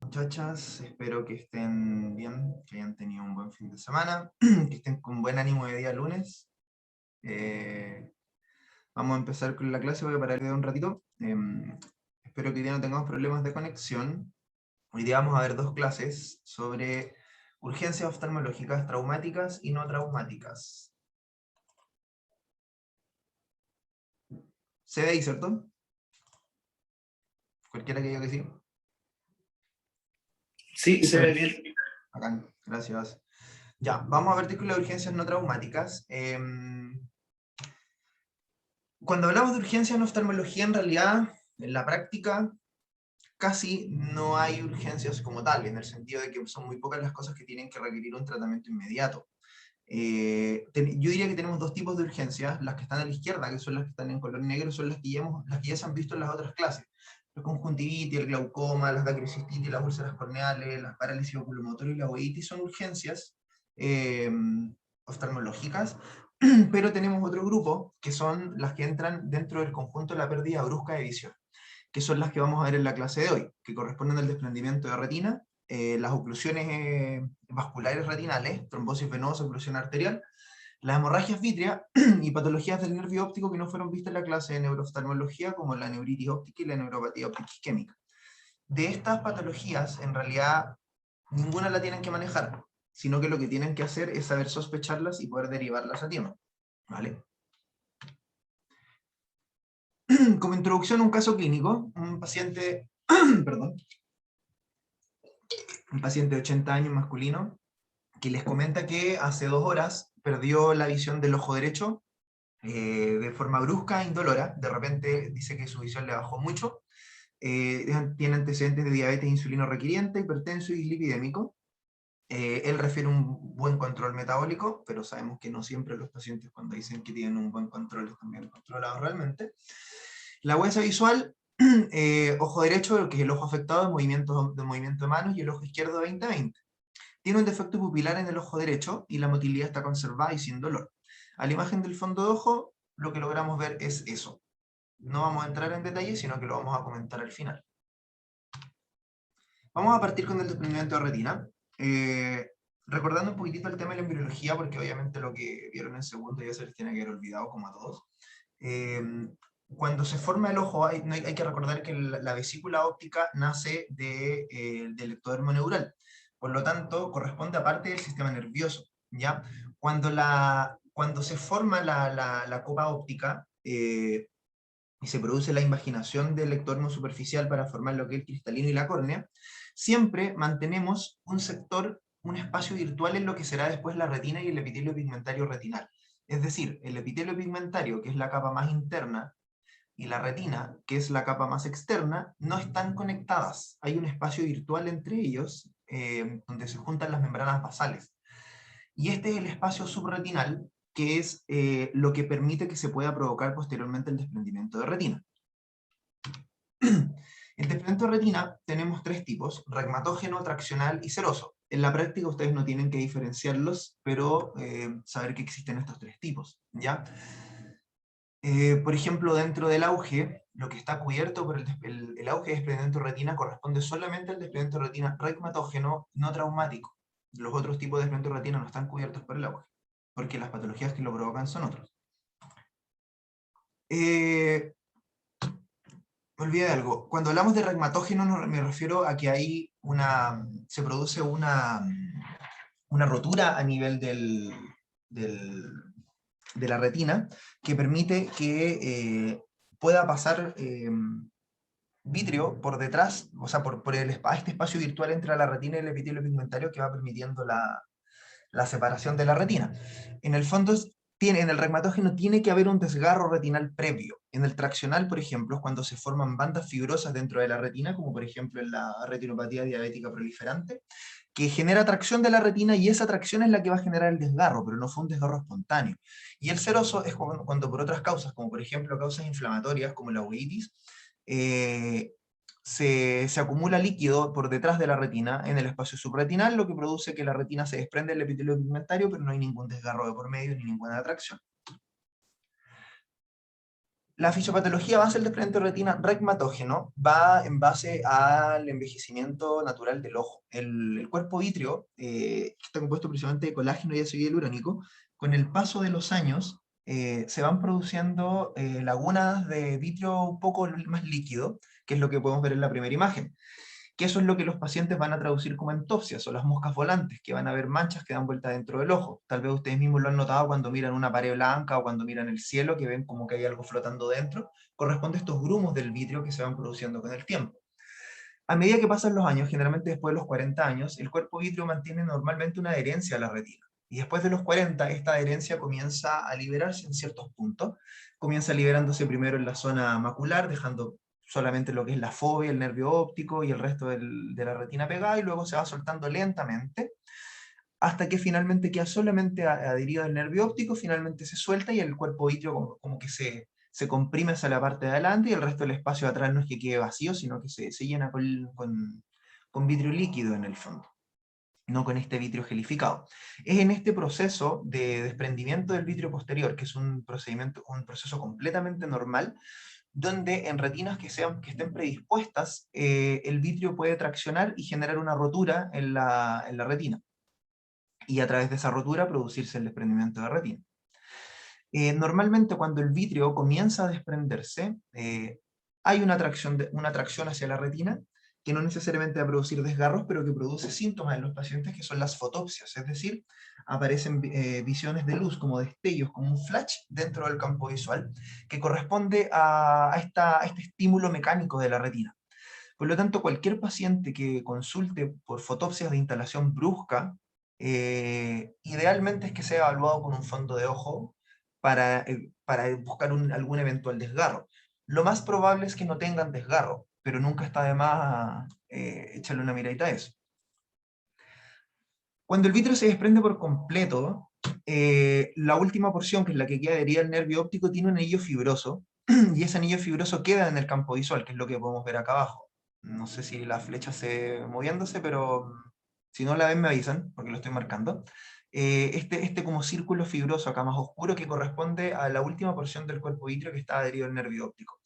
muchachas, espero que estén bien, que hayan tenido un buen fin de semana, que estén con buen ánimo de día lunes. Eh, Vamos a empezar con la clase, voy a parar el video un ratito. Espero que hoy día no tengamos problemas de conexión. Hoy día vamos a ver dos clases sobre urgencias oftalmológicas traumáticas y no traumáticas. ¿Se ve ahí, cierto? Cualquiera que diga que sí. Sí, se ve bien. Acá, gracias. Ya, vamos a partir con las urgencias no traumáticas. Cuando hablamos de urgencias en oftalmología, en realidad, en la práctica, casi no hay urgencias como tal, en el sentido de que son muy pocas las cosas que tienen que requerir un tratamiento inmediato. Yo diría que tenemos dos tipos de urgencias: las que están a la izquierda, que son las que están en color negro, son las que ya se han visto en las otras clases. La conjuntivitis, el glaucoma, las dacrocistitis, las úlceras corneales, las parálisis oculomotor y la uveitis son urgencias eh, oftalmológicas, pero tenemos otro grupo que son las que entran dentro del conjunto de la pérdida brusca de visión, que son las que vamos a ver en la clase de hoy, que corresponden al desprendimiento de retina, las oclusiones vasculares retinales, trombosis venosa, oclusión arterial, las hemorragias vítreas y patologías del nervio óptico que no fueron vistas en la clase de neurooftalmología, como la neuritis óptica y la neuropatía óptica isquémica. De estas patologías, en realidad, ninguna la tienen que manejar, sino que lo que tienen que hacer es saber sospecharlas y poder derivarlas a tiempo. ¿Vale? Como introducción, un caso clínico, un paciente, perdón, un paciente de 80 años masculino, que les comenta que hace 2 horas perdió la visión del ojo derecho de forma brusca e indolora. De repente dice que su visión le bajó mucho. Tiene antecedentes de diabetes insulino requiriente, hipertenso y dislipidémico. Él refiere un buen control metabólico, pero sabemos que no siempre los pacientes, cuando dicen que tienen un buen control, están bien controlados realmente. La huesa visual, ojo derecho, que es el ojo afectado de movimiento de manos, y el ojo izquierdo 20-20. Tiene un defecto pupilar en el ojo derecho y la motilidad está conservada y sin dolor. A la imagen del fondo de ojo, lo que logramos ver es eso. No vamos a entrar en detalle, sino que lo vamos a comentar al final. Vamos a partir con el desprendimiento de retina. Recordando un poquitito el tema de la embriología, porque obviamente lo que vieron en segundo ya se les tiene que haber olvidado, como a todos. Cuando se forma el ojo, hay que recordar que la vesícula óptica nace del ectodermo neural. Por lo tanto, corresponde a parte del sistema nervioso, ¿ya? Cuando se forma la copa óptica y se produce la invaginación del ectodermo superficial para formar lo que es el cristalino y la córnea, siempre mantenemos un sector, un espacio virtual en lo que será después la retina y el epitelio pigmentario retinal. Es decir, el epitelio pigmentario, que es la capa más interna, y la retina, que es la capa más externa, no están conectadas. Hay un espacio virtual entre ellos, donde se juntan las membranas basales. Y este es el espacio subretinal, que es lo que permite que se pueda provocar posteriormente el desprendimiento de retina. El desprendimiento de retina tenemos 3 tipos: regmatógeno, traccional y seroso. En la práctica ustedes no tienen que diferenciarlos, pero saber que existen estos 3 tipos, ¿ya? Por ejemplo, dentro del auge, lo que está cubierto por el auge de desprendimiento de retina corresponde solamente al desprendimiento de retina regmatógeno no traumático. Los otros tipos de desprendimiento de retina no están cubiertos por el auge, porque las patologías que lo provocan son otros. Me olvidé de algo. Cuando hablamos de regmatógeno me refiero a que se produce una rotura a nivel de la retina, que permite que pueda pasar vitrio por detrás, o sea, por este espacio virtual entre la retina y el epitelio pigmentario, que va permitiendo la separación de la retina. En el fondo, en el regmatógeno tiene que haber un desgarro retinal previo. En el traccional, por ejemplo, es cuando se forman bandas fibrosas dentro de la retina, como por ejemplo en la retinopatía diabética proliferante, que genera tracción de la retina, y esa tracción es la que va a generar el desgarro, pero no fue un desgarro espontáneo. Y el seroso es cuando por otras causas, como por ejemplo causas inflamatorias como la uveitis, se acumula líquido por detrás de la retina en el espacio subretinal, lo que produce que la retina se desprende del epitelio pigmentario, pero no hay ningún desgarro de por medio ni ninguna atracción. La fisiopatología base del desprendimiento de retina regmatógeno va en base al envejecimiento natural del ojo. El cuerpo vítreo, que está compuesto principalmente de colágeno y ácido hialurónico, con el paso de los años se van produciendo lagunas de vitrio un poco más líquido, que es lo que podemos ver en la primera imagen, que eso es lo que los pacientes van a traducir como entopsias o las moscas volantes, que van a ver manchas que dan vuelta dentro del ojo. Tal vez ustedes mismos lo han notado cuando miran una pared blanca o cuando miran el cielo, que ven como que hay algo flotando dentro. Corresponde a estos grumos del vitrio que se van produciendo con el tiempo. A medida que pasan los años, generalmente después de los 40 años, el cuerpo vítreo mantiene normalmente una adherencia a la retina. Y después de los 40, esta adherencia comienza a liberarse en ciertos puntos. Comienza liberándose primero en la zona macular, dejando solamente lo que es la fovea, el nervio óptico y el resto de la retina pegada, y luego se va soltando lentamente, hasta que finalmente queda solamente adherido al nervio óptico, finalmente se suelta y el cuerpo vítreo como que se comprime hacia la parte de adelante, y el resto del espacio de atrás no es que quede vacío, sino que se llena con vitrio líquido en el fondo, no con este vitrio gelificado. Es en este proceso de desprendimiento del vitrio posterior, que es un proceso completamente normal, donde en retinas que estén predispuestas, el vitrio puede traccionar y generar una rotura en la retina, y a través de esa rotura producirse el desprendimiento de retina. Normalmente cuando el vitrio comienza a desprenderse, hay una tracción hacia la retina, que no necesariamente va a producir desgarros, pero que produce síntomas en los pacientes que son las fotopsias, es decir, aparecen visiones de luz como destellos, como un flash dentro del campo visual, que corresponde a este estímulo mecánico de la retina. Por lo tanto, cualquier paciente que consulte por fotopsias de instalación brusca, idealmente es que sea evaluado con un fondo de ojo para buscar algún eventual desgarro. Lo más probable es que no tengan desgarro, pero nunca está de más echarle una miradita a eso. Cuando el vitrio se desprende por completo, la última porción, que es la que queda adherida al nervio óptico, tiene un anillo fibroso, y ese anillo fibroso queda en el campo visual, que es lo que podemos ver acá abajo. No sé si la flecha se moviéndose, pero si no la ven me avisan, porque lo estoy marcando. Este como círculo fibroso acá más oscuro, que corresponde a la última porción del cuerpo vítreo que está adherido al nervio óptico.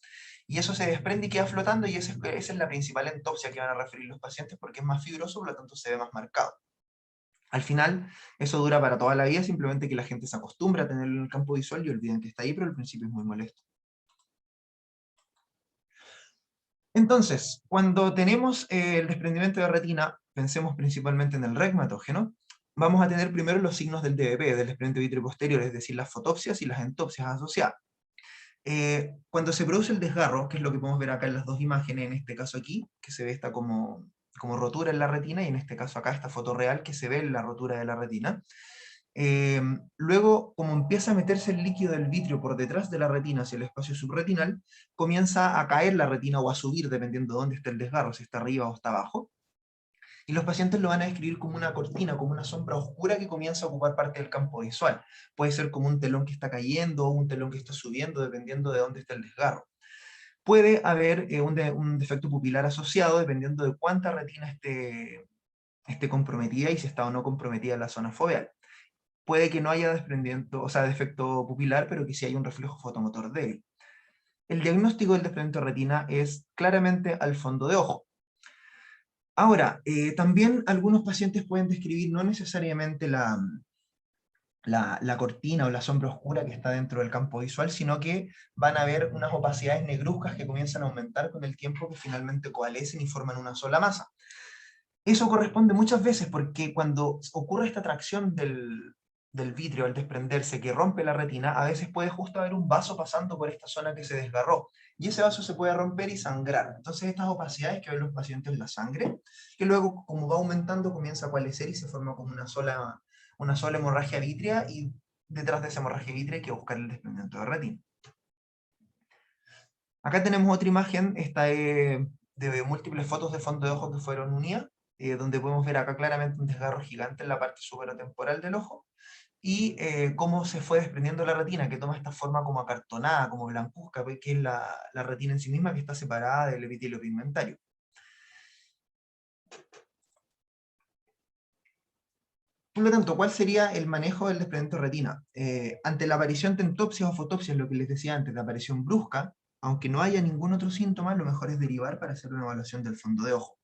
Y eso se desprende y queda flotando, y esa es la principal entopsia que van a referir los pacientes, porque es más fibroso, por lo tanto se ve más marcado. Al final, eso dura para toda la vida, simplemente que la gente se acostumbra a tenerlo en el campo visual y olviden que está ahí, pero al principio es muy molesto. Entonces, cuando tenemos el desprendimiento de retina, pensemos principalmente en el regmatógeno, vamos a tener primero los signos del DVP, del desprendimiento vitrio posterior, es decir, las fotopsias y las entopsias asociadas. Cuando se produce el desgarro, que es lo que podemos ver acá en las dos imágenes, en este caso aquí, que se ve esta como rotura en la retina, y en este caso acá esta foto real que se ve en la rotura de la retina. Luego, como empieza a meterse el líquido del vitrio por detrás de la retina hacia el espacio subretinal, comienza a caer la retina o a subir, dependiendo de dónde está el desgarro, si está arriba o está abajo. Y los pacientes lo van a describir como una cortina, como una sombra oscura que comienza a ocupar parte del campo visual. Puede ser como un telón que está cayendo o un telón que está subiendo, dependiendo de dónde está el desgarro. Puede haber un defecto pupilar asociado, dependiendo de cuánta retina esté comprometida y si está o no comprometida la zona foveal. Puede que no haya desprendimiento, o sea, defecto pupilar, pero que sí hay un reflejo fotomotor débil. El diagnóstico del desprendimiento de retina es claramente al fondo de ojo. Ahora, también algunos pacientes pueden describir no necesariamente la cortina o la sombra oscura que está dentro del campo visual, sino que van a ver unas opacidades negruzcas que comienzan a aumentar con el tiempo, que finalmente coalescen y forman una sola masa. Eso corresponde muchas veces porque cuando ocurre esta tracción del vitrio al desprenderse, que rompe la retina, a veces puede justo haber un vaso pasando por esta zona que se desgarró, y ese vaso se puede romper y sangrar. Entonces estas opacidades que ven los pacientes en la sangre, que luego como va aumentando comienza a coalescer y se forma como una sola hemorragia vítrea, y detrás de esa hemorragia vítrea hay que buscar el desprendimiento de retina. Acá tenemos otra imagen, esta de múltiples fotos de fondo de ojo que fueron unidas, donde podemos ver acá claramente un desgarro gigante en la parte superior del ojo, y cómo se fue desprendiendo la retina, que toma esta forma como acartonada, como blancuzca, que es la retina en sí misma, que está separada del epitelio pigmentario. Por lo tanto, ¿cuál sería el manejo del desprendimiento de retina? Ante la aparición de entopsias o fotopsias, lo que les decía antes, de aparición brusca, aunque no haya ningún otro síntoma, lo mejor es derivar para hacer una evaluación del fondo de ojo,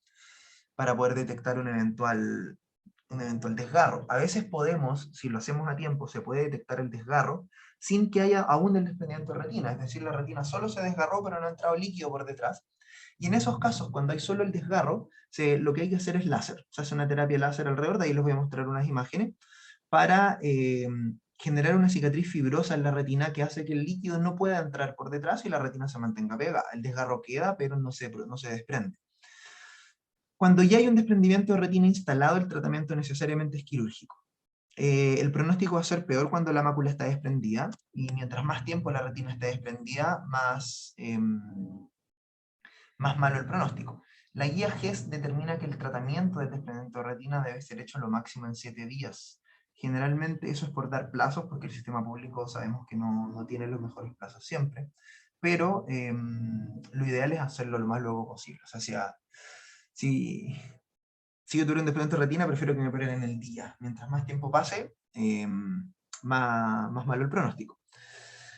para poder detectar un eventual desgarro. A veces podemos, si lo hacemos a tiempo, se puede detectar el desgarro sin que haya aún el desprendimiento de retina, es decir, la retina solo se desgarró pero no ha entrado líquido por detrás. Y en esos casos, cuando hay solo el desgarro, lo que hay que hacer es láser. Se hace una terapia láser alrededor, de ahí les voy a mostrar unas imágenes, para generar una cicatriz fibrosa en la retina que hace que el líquido no pueda entrar por detrás y la retina se mantenga pegada. El desgarro queda, pero no se desprende. Cuando ya hay un desprendimiento de retina instalado, el tratamiento necesariamente es quirúrgico. El pronóstico va a ser peor cuando la mácula está desprendida, y mientras más tiempo la retina esté desprendida, más malo el pronóstico. La guía GES determina que el tratamiento de desprendimiento de retina debe ser hecho lo máximo en 7 días. Generalmente eso es por dar plazos, porque el sistema público sabemos que no tiene los mejores plazos siempre, pero lo ideal es hacerlo lo más luego posible. O sea, si yo tuviera un desprendimiento de retina, prefiero que me operen en el día. Mientras más tiempo pase, más malo el pronóstico.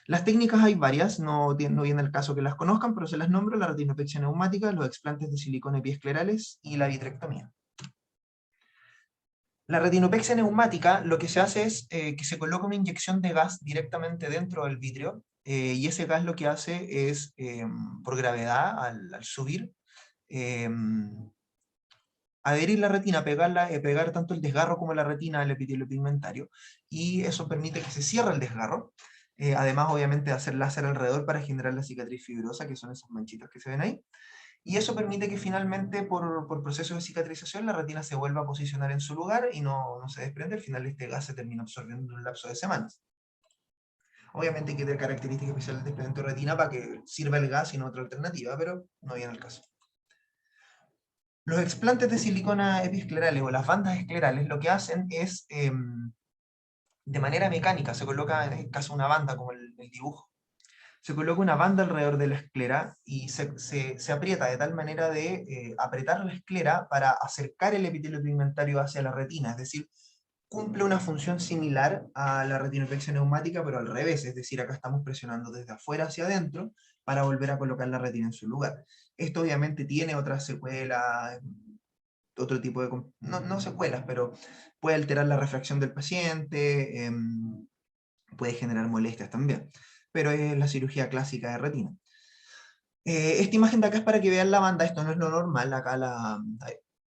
Las técnicas hay varias, no viene el caso que las conozcan, pero se las nombro: la retinopexia neumática, los explantes de silicona epiesclerales y la vitrectomía. La retinopexia neumática, lo que se hace es que se coloca una inyección de gas directamente dentro del vitrio, y ese gas lo que hace es, por gravedad, al subir, adherir la retina, pegar tanto el desgarro como la retina al epitelio pigmentario, y eso permite que se cierre el desgarro. Además, obviamente, de hacer láser alrededor para generar la cicatriz fibrosa, que son esas manchitas que se ven ahí. Y eso permite que finalmente, por proceso de cicatrización, la retina se vuelva a posicionar en su lugar y no se desprende. Al final este gas se termina absorbiendo en un lapso de semanas. Obviamente hay que tener características especiales de desprendimiento de retina para que sirva el gas y no otra alternativa, pero no viene el caso. Los explantes de silicona epiesclerales o las bandas esclerales lo que hacen es, de manera mecánica, se coloca en el caso una banda, como el dibujo, se coloca una banda alrededor de la esclera y se aprieta de tal manera de apretar la esclera para acercar el epitelio pigmentario hacia la retina, es decir, cumple una función similar a la retinopexia neumática, pero al revés, es decir, acá estamos presionando desde afuera hacia adentro para volver a colocar la retina en su lugar. Esto obviamente tiene otras secuelas, otro tipo de, no secuelas, pero puede alterar la refracción del paciente, puede generar molestias también, pero es la cirugía clásica de retina. Esta imagen de acá es para que vean la banda. Esto no es lo normal, acá la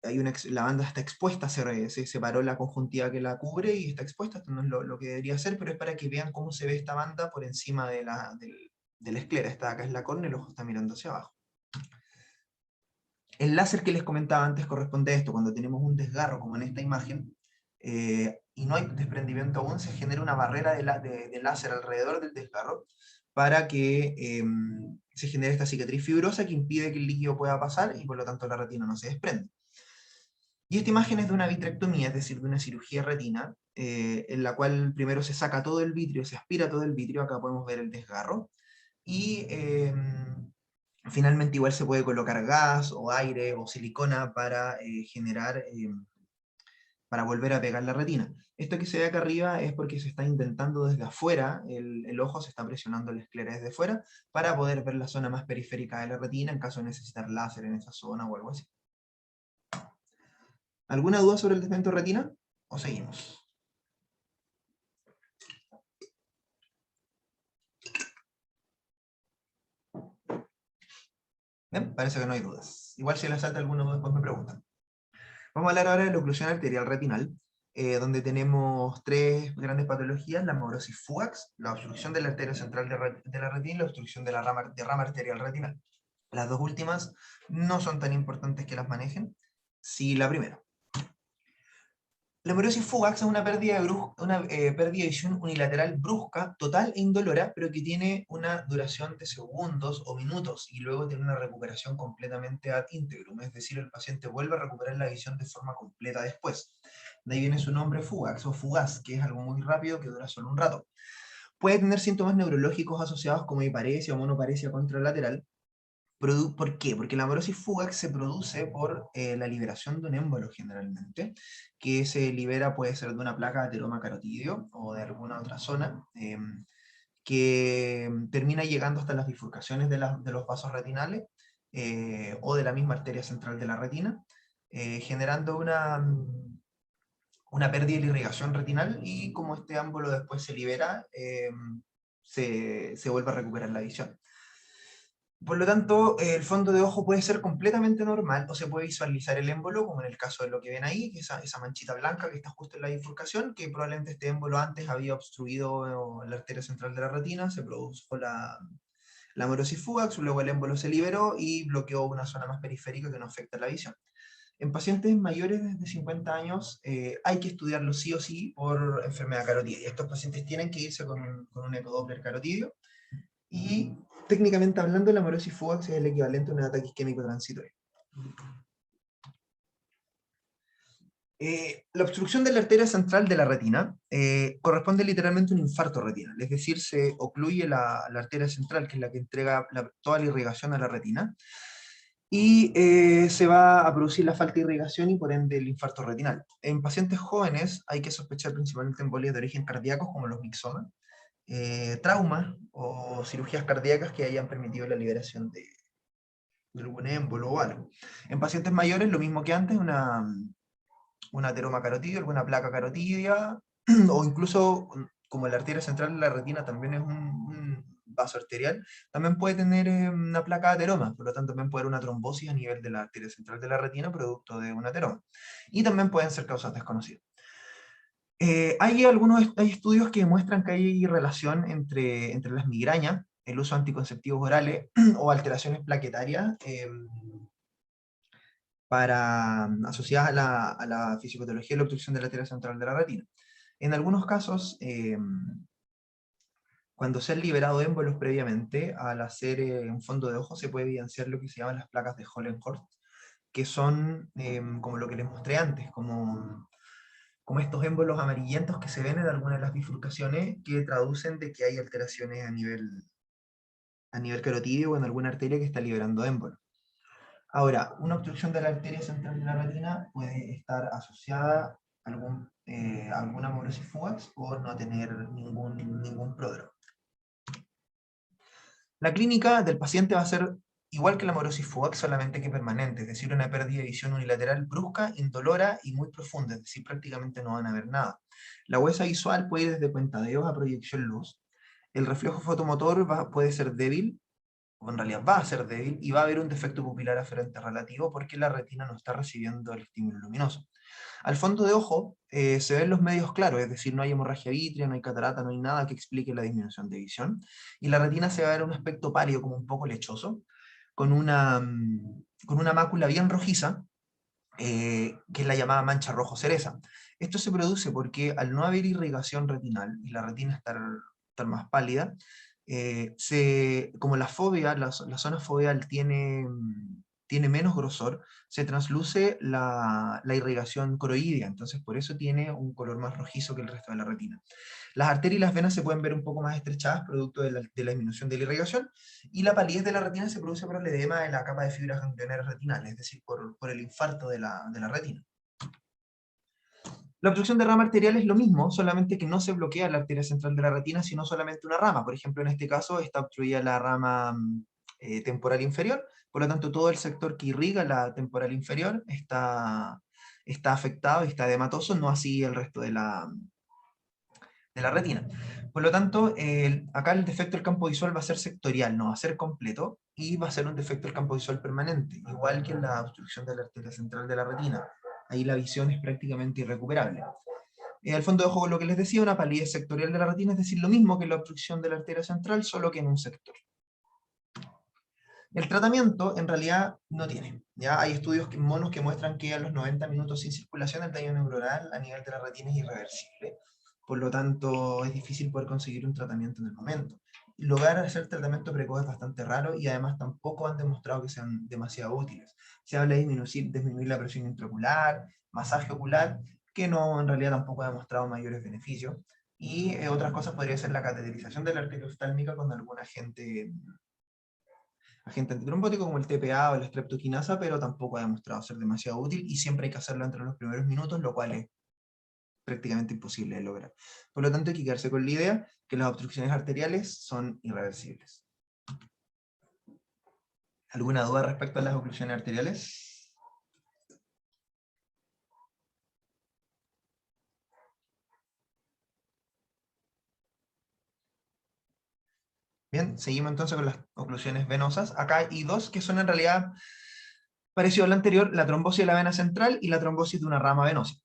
banda está expuesta, se separó la conjuntiva que la cubre y está expuesta. Esto no es lo que debería ser, pero es para que vean cómo se ve esta banda por encima de la esclera. Esta de acá es la córnea, el ojo está mirando hacia abajo. El láser que les comentaba antes corresponde a esto: cuando tenemos un desgarro, como en esta imagen, y no hay desprendimiento aún, se genera una barrera de láser alrededor del desgarro para que se genere esta cicatriz fibrosa que impide que el líquido pueda pasar y por lo tanto la retina no se desprende. Y esta imagen es de una vitrectomía, es decir, de una cirugía retina, en la cual primero se saca todo el vitrio, se aspira todo el vitrio. Acá podemos ver el desgarro, y finalmente igual se puede colocar gas o aire o silicona para para volver a pegar la retina. Esto que se ve acá arriba es porque se está intentando desde afuera, el ojo se está presionando la esclera desde fuera para poder ver la zona más periférica de la retina en caso de necesitar láser en esa zona o algo así. ¿Alguna duda sobre el desprendimiento de retina? ¿O seguimos? Bien, parece que no hay dudas. Igual si les salta alguno después me preguntan. Vamos a hablar ahora de la oclusión arterial retinal, donde tenemos tres grandes patologías: la amaurosis fugax, la obstrucción de la arteria central de la retina y la obstrucción de la rama arterial retinal. Las dos últimas no son tan importantes que las manejen. Sí, la primera. La amaurosis fugax es una pérdida de visión unilateral brusca, total e indolora, pero que tiene una duración de segundos o minutos y luego tiene una recuperación completamente ad integrum, es decir, el paciente vuelve a recuperar la visión de forma completa después. De ahí viene su nombre fugax o fugaz, que es algo muy rápido que dura solo un rato. Puede tener síntomas neurológicos asociados como hiparesia o monoparesia contralateral, ¿Por qué? Porque la amaurosis fugax se produce por la liberación de un émbolo generalmente, que se libera, puede ser de una placa de ateroma carotídeo o de alguna otra zona, que termina llegando hasta las bifurcaciones de los vasos retinales o de la misma arteria central de la retina, generando una pérdida de la irrigación retinal, y como este ámbolo después se libera, se vuelve a recuperar la visión. Por lo tanto, el fondo de ojo puede ser completamente normal, o se puede visualizar el émbolo, como en el caso de lo que ven ahí, que esa manchita blanca que está justo en la bifurcación, que probablemente este émbolo antes había obstruido la arteria central de la retina, se produjo la amaurosis fugax, luego el émbolo se liberó y bloqueó una zona más periférica que no afecta la visión. En pacientes mayores de 50 años hay que estudiarlo sí o sí por enfermedad carotídea. Estos pacientes tienen que irse con un ecodoppler carotídeo, y técnicamente hablando, la amaurosis fugax es el equivalente a un ataque isquémico transitorio. La obstrucción de la arteria central de la retina corresponde literalmente a un infarto retinal, es decir, se ocluye la arteria central, que es la que entrega toda la irrigación a la retina, y se va a producir la falta de irrigación y por ende el infarto retinal. En pacientes jóvenes hay que sospechar principalmente embolias de origen cardíaco, como los mixomas, traumas o cirugías cardíacas que hayan permitido la liberación de algún émbolo o algo. En pacientes mayores, lo mismo que antes, una ateroma carotidia, alguna placa carotidia, o incluso, como la arteria central de la retina también es un vaso arterial, también puede tener una placa de ateroma, por lo tanto también puede haber una trombosis a nivel de la arteria central de la retina producto de un ateroma. Y también pueden ser causas desconocidas. Hay estudios que demuestran que hay relación entre las migrañas, el uso de anticonceptivos orales o alteraciones plaquetarias asociadas a la fisiopatología de la obstrucción de la arteria central de la retina. En algunos casos, cuando se han liberado émbolos previamente, al hacer un fondo de ojo se puede evidenciar lo que se llaman las placas de Hollenhorst, que son como lo que les mostré antes, como estos émbolos amarillentos que se ven en algunas de las bifurcaciones, que traducen de que hay alteraciones a nivel carotídeo o en alguna arteria que está liberando émbolos. Ahora, una obstrucción de la arteria central de la retina puede estar asociada a alguna amaurosis fugax o no tener ningún prodromo. La clínica del paciente va a ser igual que la amaurosis fugax, solamente que permanente, es decir, una pérdida de visión unilateral brusca, indolora y muy profunda, es decir, prácticamente no van a ver nada. La huesa visual puede ir desde cuentadeos a proyección luz. El reflejo fotomotor puede ser débil, o en realidad va a ser débil, y va a haber un defecto pupilar aferente relativo porque la retina no está recibiendo el estímulo luminoso. Al fondo de ojo se ven los medios claros, es decir, no hay hemorragia vítrea, no hay catarata, no hay nada que explique la disminución de visión, y la retina se va a ver un aspecto pálido, como un poco lechoso, con una mácula bien rojiza, que es la llamada mancha rojo cereza. Esto se produce porque al no haber irrigación retinal y la retina estar más pálida, como la fovea, la zona foveal tiene menos grosor, se transluce la irrigación coroidea, entonces por eso tiene un color más rojizo que el resto de la retina. Las arterias y las venas se pueden ver un poco más estrechadas producto de la disminución de la irrigación, y la palidez de la retina se produce por el edema de la capa de fibras ganglionares retinales, es decir, por el infarto de la retina. La obstrucción de rama arterial es lo mismo, solamente que no se bloquea la arteria central de la retina, sino solamente una rama. Por ejemplo, en este caso está obstruida la rama temporal inferior, por lo tanto todo el sector que irriga la temporal inferior está afectado y está edematoso, no así el resto de la retina. Por lo tanto, acá el defecto del campo visual va a ser sectorial, no va a ser completo, y va a ser un defecto del campo visual permanente, igual que en la obstrucción de la arteria central de la retina. Ahí la visión es prácticamente irrecuperable. Al fondo de ojo, lo que les decía, una palidez sectorial de la retina, es decir, lo mismo que la obstrucción de la arteria central, solo que en un sector. El tratamiento en realidad no tiene. ¿Ya? Hay estudios monos que muestran que a los 90 minutos sin circulación el daño neuronal a nivel de la retina es irreversible. Por lo tanto, es difícil poder conseguir un tratamiento en el momento. Lograr hacer tratamiento precoz es bastante raro, y además tampoco han demostrado que sean demasiado útiles. Se habla de disminuir la presión intraocular, masaje ocular, que no, en realidad tampoco ha demostrado mayores beneficios. Y otras cosas podría ser la cateterización de la arteria oftálmica con algún agente agente antitrombótico como el TPA o la streptokinasa, pero tampoco ha demostrado ser demasiado útil y siempre hay que hacerlo entre los primeros minutos, lo cual es prácticamente imposible de lograr. Por lo tanto, hay que quedarse con la idea que las obstrucciones arteriales son irreversibles. ¿Alguna duda respecto a las obstrucciones arteriales? Bien, seguimos entonces con las oclusiones venosas. Acá hay dos que son en realidad parecido a la anterior, la trombosis de la vena central y la trombosis de una rama venosa.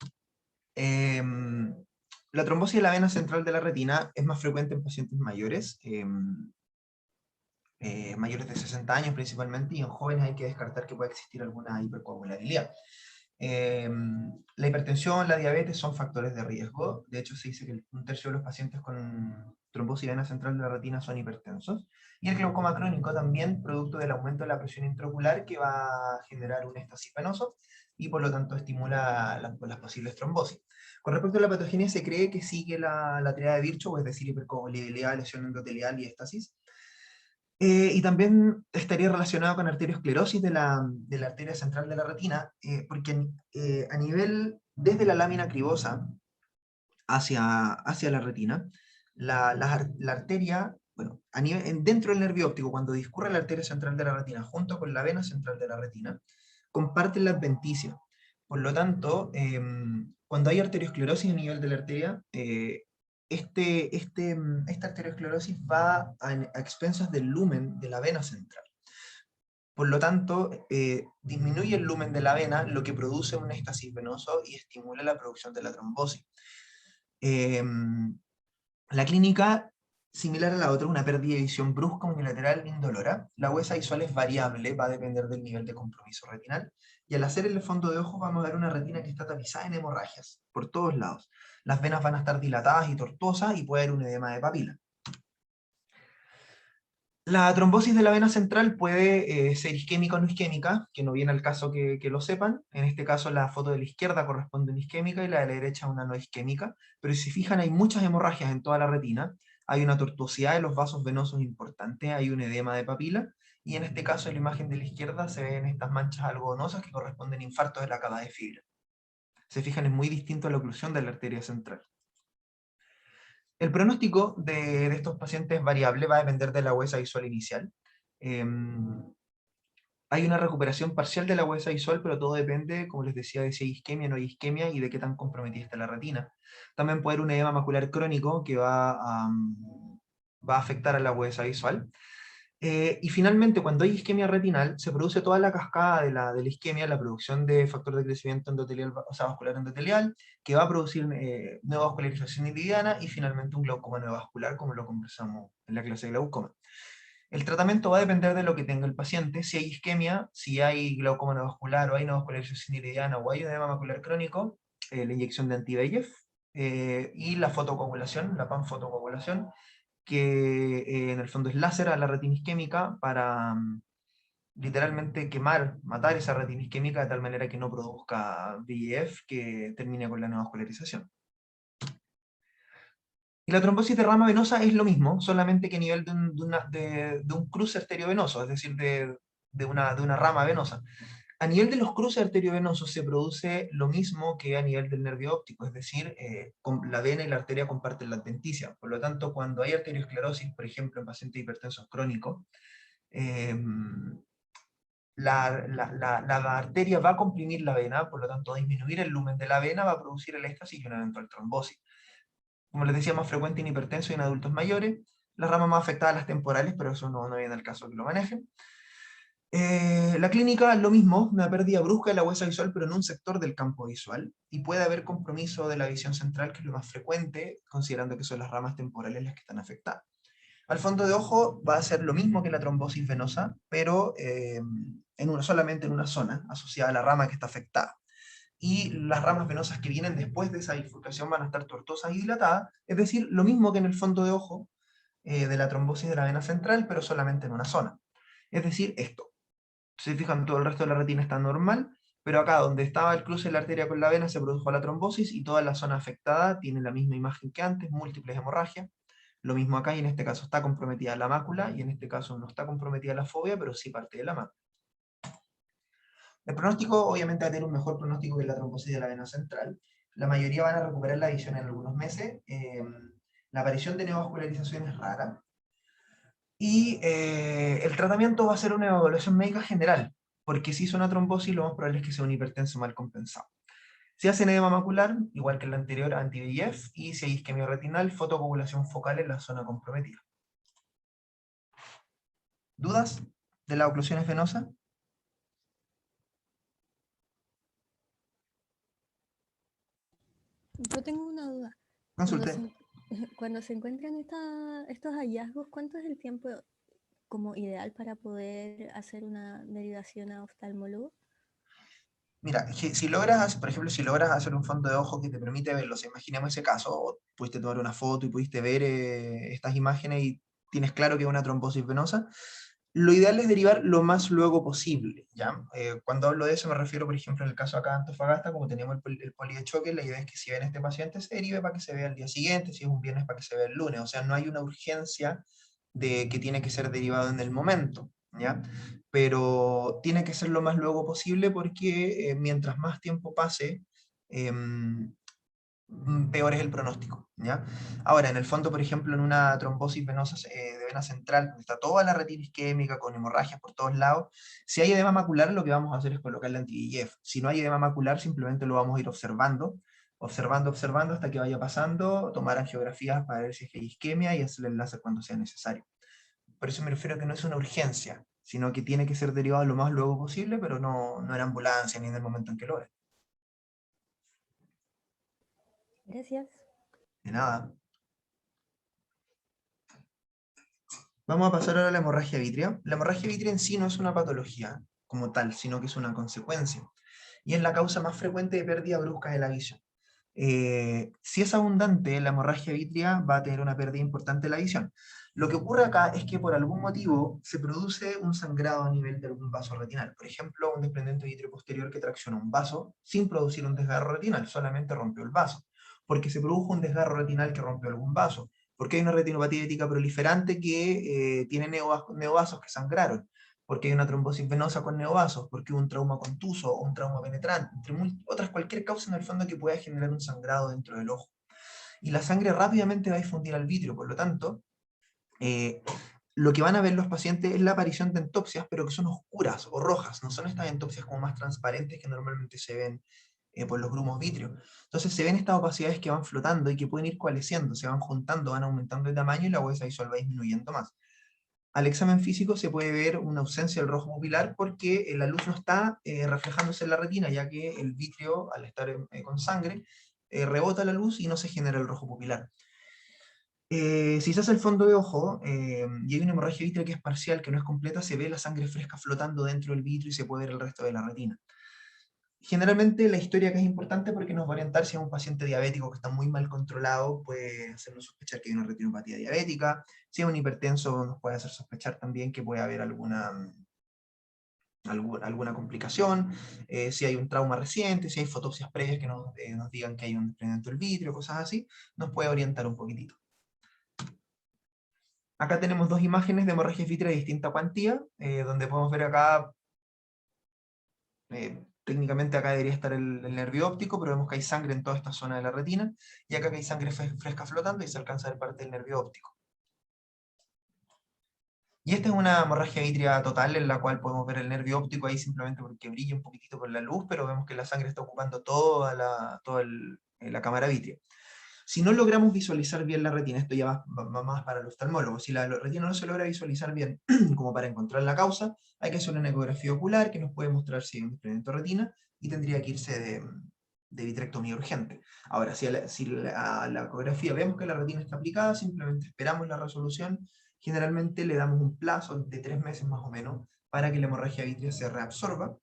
La trombosis de la vena central de la retina es más frecuente en pacientes mayores, mayores de 60 años principalmente, y en jóvenes hay que descartar que pueda existir alguna hipercoagulabilidad. La hipertensión, la diabetes son factores de riesgo. De hecho, se dice que un tercio de los pacientes con trombosis de vena central de la retina son hipertensos. Y el glaucoma crónico también, producto del aumento de la presión intraocular, que va a generar un éxtasis venoso y por lo tanto estimula las posibles trombosis. Con respecto a la patogenia, se cree que sigue la triada de Virchow, es decir, hipercoagulabilidad, lesión endotelial y éstasis. Y también estaría relacionado con arteriosclerosis de la arteria central de la retina, porque a nivel, desde la lámina cribosa hacia la retina, la arteria, bueno, dentro del nervio óptico, cuando discurre la arteria central de la retina junto con la vena central de la retina, comparten la adventicia. Por lo tanto, cuando hay arteriosclerosis a nivel de la arteria, esta arteriosclerosis va a expensas del lumen de la vena central. Por lo tanto, disminuye el lumen de la vena, lo que produce un éxtasis venoso y estimula la producción de la trombosis. La clínica, similar a la otra, una pérdida de visión brusca unilateral indolora. La huesa visual es variable, va a depender del nivel de compromiso retinal. Y al hacer el fondo de ojo vamos a ver una retina que está tapizada en hemorragias, por todos lados. Las venas van a estar dilatadas y tortuosas y puede haber un edema de papila. La trombosis de la vena central puede ser isquémica o no isquémica, que no viene al caso que lo sepan. En este caso la foto de la izquierda corresponde a una isquémica y la de la derecha a una no isquémica. Pero si se fijan hay muchas hemorragias en toda la retina, hay una tortuosidad de los vasos venosos importante, hay un edema de papila, y en este caso en la imagen de la izquierda se ven estas manchas algodonosas que corresponden a infartos de la cava de fibra. Se fijan, es muy distinto a la oclusión de la arteria central. El pronóstico de estos pacientes es variable, va a depender de la huesa visual inicial. Hay una recuperación parcial de la huesa visual, pero todo depende, como les decía, de si hay isquemia o no hay isquemia y de qué tan comprometida está la retina. También puede haber un edema macular crónico que va a afectar a la huesa visual. Y finalmente, cuando hay isquemia retinal, se produce toda la cascada de la isquemia, la producción de factor de crecimiento endotelial, o sea, vascular endotelial, que va a producir neovascularización iridiana y finalmente un glaucoma neovascular, como lo conversamos en la clase de glaucoma. El tratamiento va a depender de lo que tenga el paciente. Si hay isquemia, si hay glaucoma neovascular o hay neovascularización iridiana o hay edema macular crónico, la inyección de anti-VEGF y la fotocoagulación, la panfotocoagulación, que en el fondo es láser a la retina isquémica para literalmente quemar, matar esa retina isquémica de tal manera que no produzca VEGF que termine con la neovascularización. Y la trombosis de rama venosa es lo mismo, solamente que a nivel de un cruce arteriovenoso, es decir, de una rama venosa. A nivel de los cruces arteriovenosos se produce lo mismo que a nivel del nervio óptico, es decir, la vena y la arteria comparten la adventicia. Por lo tanto, cuando hay arteriosclerosis, por ejemplo, en pacientes hipertensos crónicos, la arteria va a comprimir la vena, por lo tanto, disminuir el lumen de la vena va a producir el éxtasis y una eventual trombosis. Como les decía, más frecuente en hipertensos y en adultos mayores. Las ramas más afectadas las temporales, pero eso no viene al caso que lo manejen. La clínica, lo mismo, una pérdida brusca de la huesa visual, pero en un sector del campo visual, y puede haber compromiso de la visión central, que es lo más frecuente, considerando que son las ramas temporales las que están afectadas. Al fondo de ojo va a ser lo mismo que la trombosis venosa, pero solamente en una zona, asociada a la rama que está afectada. Y las ramas venosas que vienen después de esa bifurcación van a estar tortuosas y dilatadas, es decir, lo mismo que en el fondo de ojo de la trombosis de la vena central, pero solamente en una zona. Es decir, esto. Si se fijan, todo el resto de la retina está normal, pero acá donde estaba el cruce de la arteria con la vena se produjo la trombosis y toda la zona afectada tiene la misma imagen que antes, múltiples hemorragias, Lo mismo acá, y en este caso está comprometida la mácula, y en este caso no está comprometida la fobia, pero sí parte de la mácula. El pronóstico obviamente va a tener un mejor pronóstico que la trombosis de la vena central. La mayoría van a recuperar la visión en algunos meses. La aparición de neovascularización es rara. Y el tratamiento va a ser una evaluación médica general, porque si es una trombosis, lo más probable es que sea un hipertenso mal compensado. Si hacen edema macular, igual que el anterior, anti-VEGF, y si hay isquemia retinal, fotocoagulación focal en la zona comprometida. ¿Dudas de la oclusión venosa? Yo tengo una duda. Cuando Consulte. se, cuando se encuentran estos hallazgos, ¿cuánto es el tiempo como ideal para poder hacer una derivación a oftalmólogo? Mira, si logras, por ejemplo, si logras hacer un fondo de ojo que te permite verlo, si imaginemos ese caso, o pudiste tomar una foto y pudiste ver estas imágenes y tienes claro que es una trombosis venosa, lo ideal es derivar lo más luego posible, ¿ya? Cuando hablo de eso me refiero, por ejemplo, en el caso acá de Antofagasta, como teníamos el poli de choque, la idea es que si ven este paciente se derive para que se vea el día siguiente, si es un viernes para que se vea el lunes, o sea, no hay una urgencia de que tiene que ser derivado en el momento, ¿ya? Pero tiene que ser lo más luego posible porque mientras más tiempo pase, em, peor es el pronóstico, ¿ya? Ahora, en el fondo, por ejemplo, en una trombosis venosa de vena central, donde está toda la retina isquémica con hemorragias por todos lados, si hay edema macular, lo que vamos a hacer es colocarle anti-VEGF. Si no hay edema macular, simplemente lo vamos a ir observando, observando hasta que vaya pasando, tomar angiografías para ver si hay isquemia y hacer el láser cuando sea necesario. Por eso me refiero a que no es una urgencia, sino que tiene que ser derivado lo más luego posible, pero no en ambulancia ni en el momento en que lo es. Gracias. De nada. Vamos a pasar ahora a la hemorragia vítrea. La hemorragia vítrea en sí no es una patología como tal, sino que es una consecuencia. Y es la causa más frecuente de pérdida brusca de la visión. Si es abundante, la hemorragia vítrea va a tener una pérdida importante de la visión. Lo que ocurre acá es que por algún motivo se produce un sangrado a nivel de algún vaso retinal. Por ejemplo, un desprendimiento vítreo posterior que tracciona un vaso sin producir un desgarro retinal, solamente rompió el vaso. Porque se produjo un desgarro retinal que rompió algún vaso. Porque hay una retinopatía ética proliferante que tiene neovasos que sangraron, porque hay una trombosis venosa con neovasos, porque hubo un trauma contuso o un trauma penetrante, entre otras cualquier causa en el fondo que pueda generar un sangrado dentro del ojo. Y la sangre rápidamente va a difundir al vitrio, por lo tanto, eh, lo que van a ver los pacientes es la aparición de entopsias, pero que son oscuras o rojas, no son estas entopsias como más transparentes que normalmente se ven por los grumos vitreos. Entonces se ven estas opacidades que van flotando y que pueden ir coalesciendo, se van juntando, van aumentando de tamaño y la huesa visual va disminuyendo más. Al examen físico se puede ver una ausencia del rojo pupilar porque la luz no está reflejándose en la retina, ya que el vitrio, al estar con sangre, rebota la luz y no se genera el rojo pupilar. Si se hace el fondo de ojo y hay una hemorragia vitrea que es parcial, que no es completa, se ve la sangre fresca flotando dentro del vitrio y se puede ver el resto de la retina. Generalmente la historia acá es importante porque nos va a orientar si es un paciente diabético que está muy mal controlado, puede hacernos sospechar que hay una retinopatía diabética. Si es un hipertenso, nos puede hacer sospechar también que puede haber alguna complicación. Si hay un trauma reciente, si hay fotopsias previas que nos digan que hay un desprendimiento del vitrio, cosas así, nos puede orientar un poquitito. Acá tenemos dos imágenes de hemorragia vítrea de distinta cuantía, donde podemos ver acá técnicamente acá debería estar el nervio óptico, pero vemos que hay sangre en toda esta zona de la retina, y acá que hay sangre fresca flotando y se alcanza a ver parte del nervio óptico. Y esta es una hemorragia vítrea total en la cual podemos ver el nervio óptico ahí simplemente porque brilla un poquitito con la luz, pero vemos que la sangre está ocupando toda la cámara vítrea. Si no logramos visualizar bien la retina, esto ya va más para el oftalmólogo, si la retina no se logra visualizar bien como para encontrar la causa, hay que hacer una ecografía ocular que nos puede mostrar si hay un desprendimiento de retina y tendría que irse de vitrectomía urgente. Ahora, si la ecografía vemos que la retina está aplicada, simplemente esperamos la resolución, generalmente le damos un plazo de 3 meses más o menos para que la hemorragia vítrea se reabsorba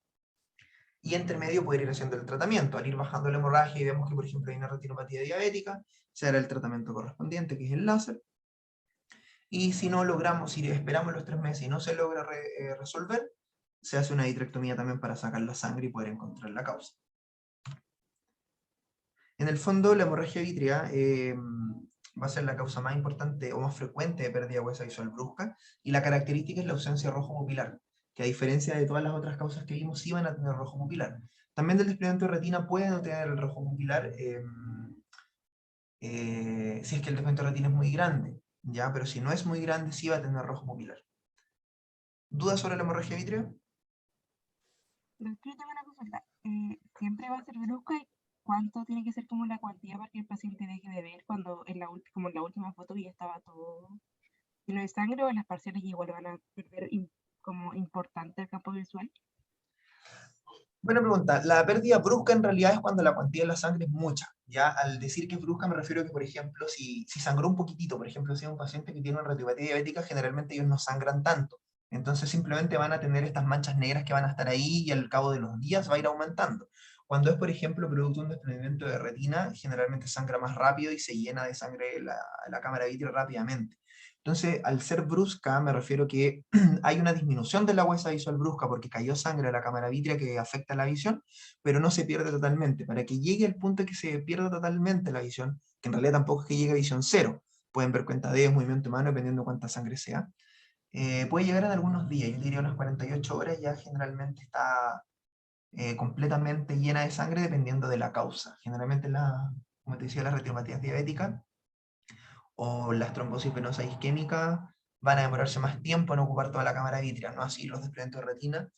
y entre medio poder ir haciendo el tratamiento. Al ir bajando la hemorragia y vemos que, por ejemplo, hay una retinopatía diabética, se hará el tratamiento correspondiente, que es el láser. Y si no logramos, si esperamos los 3 meses y no se logra resolver, se hace una vitrectomía también para sacar la sangre y poder encontrar la causa. En el fondo, la hemorragia vítrea va a ser la causa más importante o más frecuente de pérdida de huesa visual brusca, y la característica es la ausencia de rojo pupilar, que a diferencia de todas las otras causas que vimos, sí van a tener rojo pupilar. También del desprendimiento de retina puede no tener el rojo pupilar si es que el desprendimiento de retina es muy grande, ¿ya? Pero si no es muy grande, sí va a tener rojo pupilar. ¿Dudas sobre la hemorragia vitrea? Pero es que yo tengo una consulta. ¿Siempre va a ser brusca y cuánto tiene que ser como la cuantía para que el paciente deje de ver cuando como en la última foto ya estaba todo lleno de sangre o las parciales igual van a perder como importante el campo visual? Buena pregunta. La pérdida brusca en realidad es cuando la cuantía de la sangre es mucha. Ya al decir que es brusca me refiero a que, por ejemplo, si sangró un poquitito, por ejemplo, si es un paciente que tiene una retinopatía diabética, generalmente ellos no sangran tanto. Entonces simplemente van a tener estas manchas negras que van a estar ahí y al cabo de los días va a ir aumentando. Cuando es, por ejemplo, producto de un desprendimiento de retina, generalmente sangra más rápido y se llena de sangre la cámara vitrea rápidamente. Entonces, al ser brusca, me refiero que hay una disminución de la huesa visual brusca porque cayó sangre a la cámara vitrea que afecta la visión, pero no se pierde totalmente. Para que llegue al punto de que se pierda totalmente la visión, que en realidad tampoco es que llegue a visión cero, pueden ver cuentadeos, movimiento humano, dependiendo de cuánta sangre sea, puede llegar en algunos días, yo diría unas 48 horas, ya generalmente está completamente llena de sangre dependiendo de la causa. Generalmente, como te decía, las retinopatías diabéticas o las trombosis venosa isquémica van a demorarse más tiempo en ocupar toda la cámara vitrea, no así los desprendimientos de retina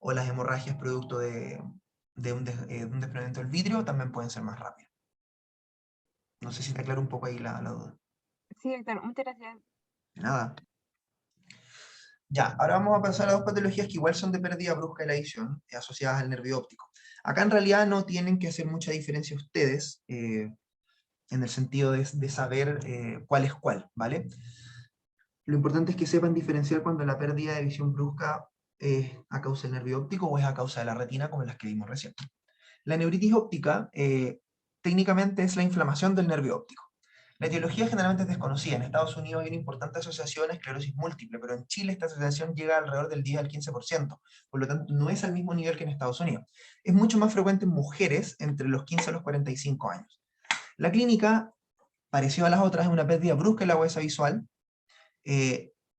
o las hemorragias producto de un desprendimiento del vidrio también pueden ser más rápidas. No sé si te aclaro un poco ahí la duda. Sí, doctor, muchas gracias. De nada. Ya, ahora vamos a pasar a dos patologías que igual son de pérdida brusca de la visión, asociadas al nervio óptico. Acá en realidad no tienen que hacer mucha diferencia ustedes, en el sentido de saber cuál es cuál, ¿vale? Lo importante es que sepan diferenciar cuando la pérdida de visión brusca es a causa del nervio óptico o es a causa de la retina, como las que vimos recién. La neuritis óptica técnicamente es la inflamación del nervio óptico. La etiología generalmente es desconocida. En Estados Unidos hay una importante asociación a esclerosis múltiple, pero en Chile esta asociación llega alrededor del 10 al 15%, por lo tanto no es al mismo nivel que en Estados Unidos. Es mucho más frecuente en mujeres entre los 15 a los 45 años. La clínica, parecido a las otras, es una pérdida brusca en la huesa visual.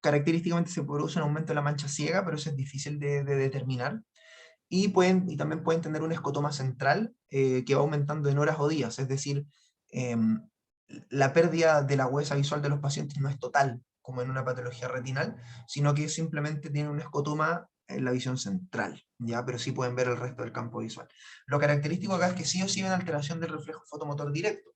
Característicamente se produce un aumento de la mancha ciega, pero eso es difícil de determinar. Y también pueden tener un escotoma central que va aumentando en horas o días, es decir, la pérdida de la huesa visual de los pacientes no es total, como en una patología retinal, sino que simplemente tiene un escotoma en la visión central, ¿ya? Pero sí pueden ver el resto del campo visual. Lo característico acá es que sí o sí ven alteración del reflejo fotomotor directo.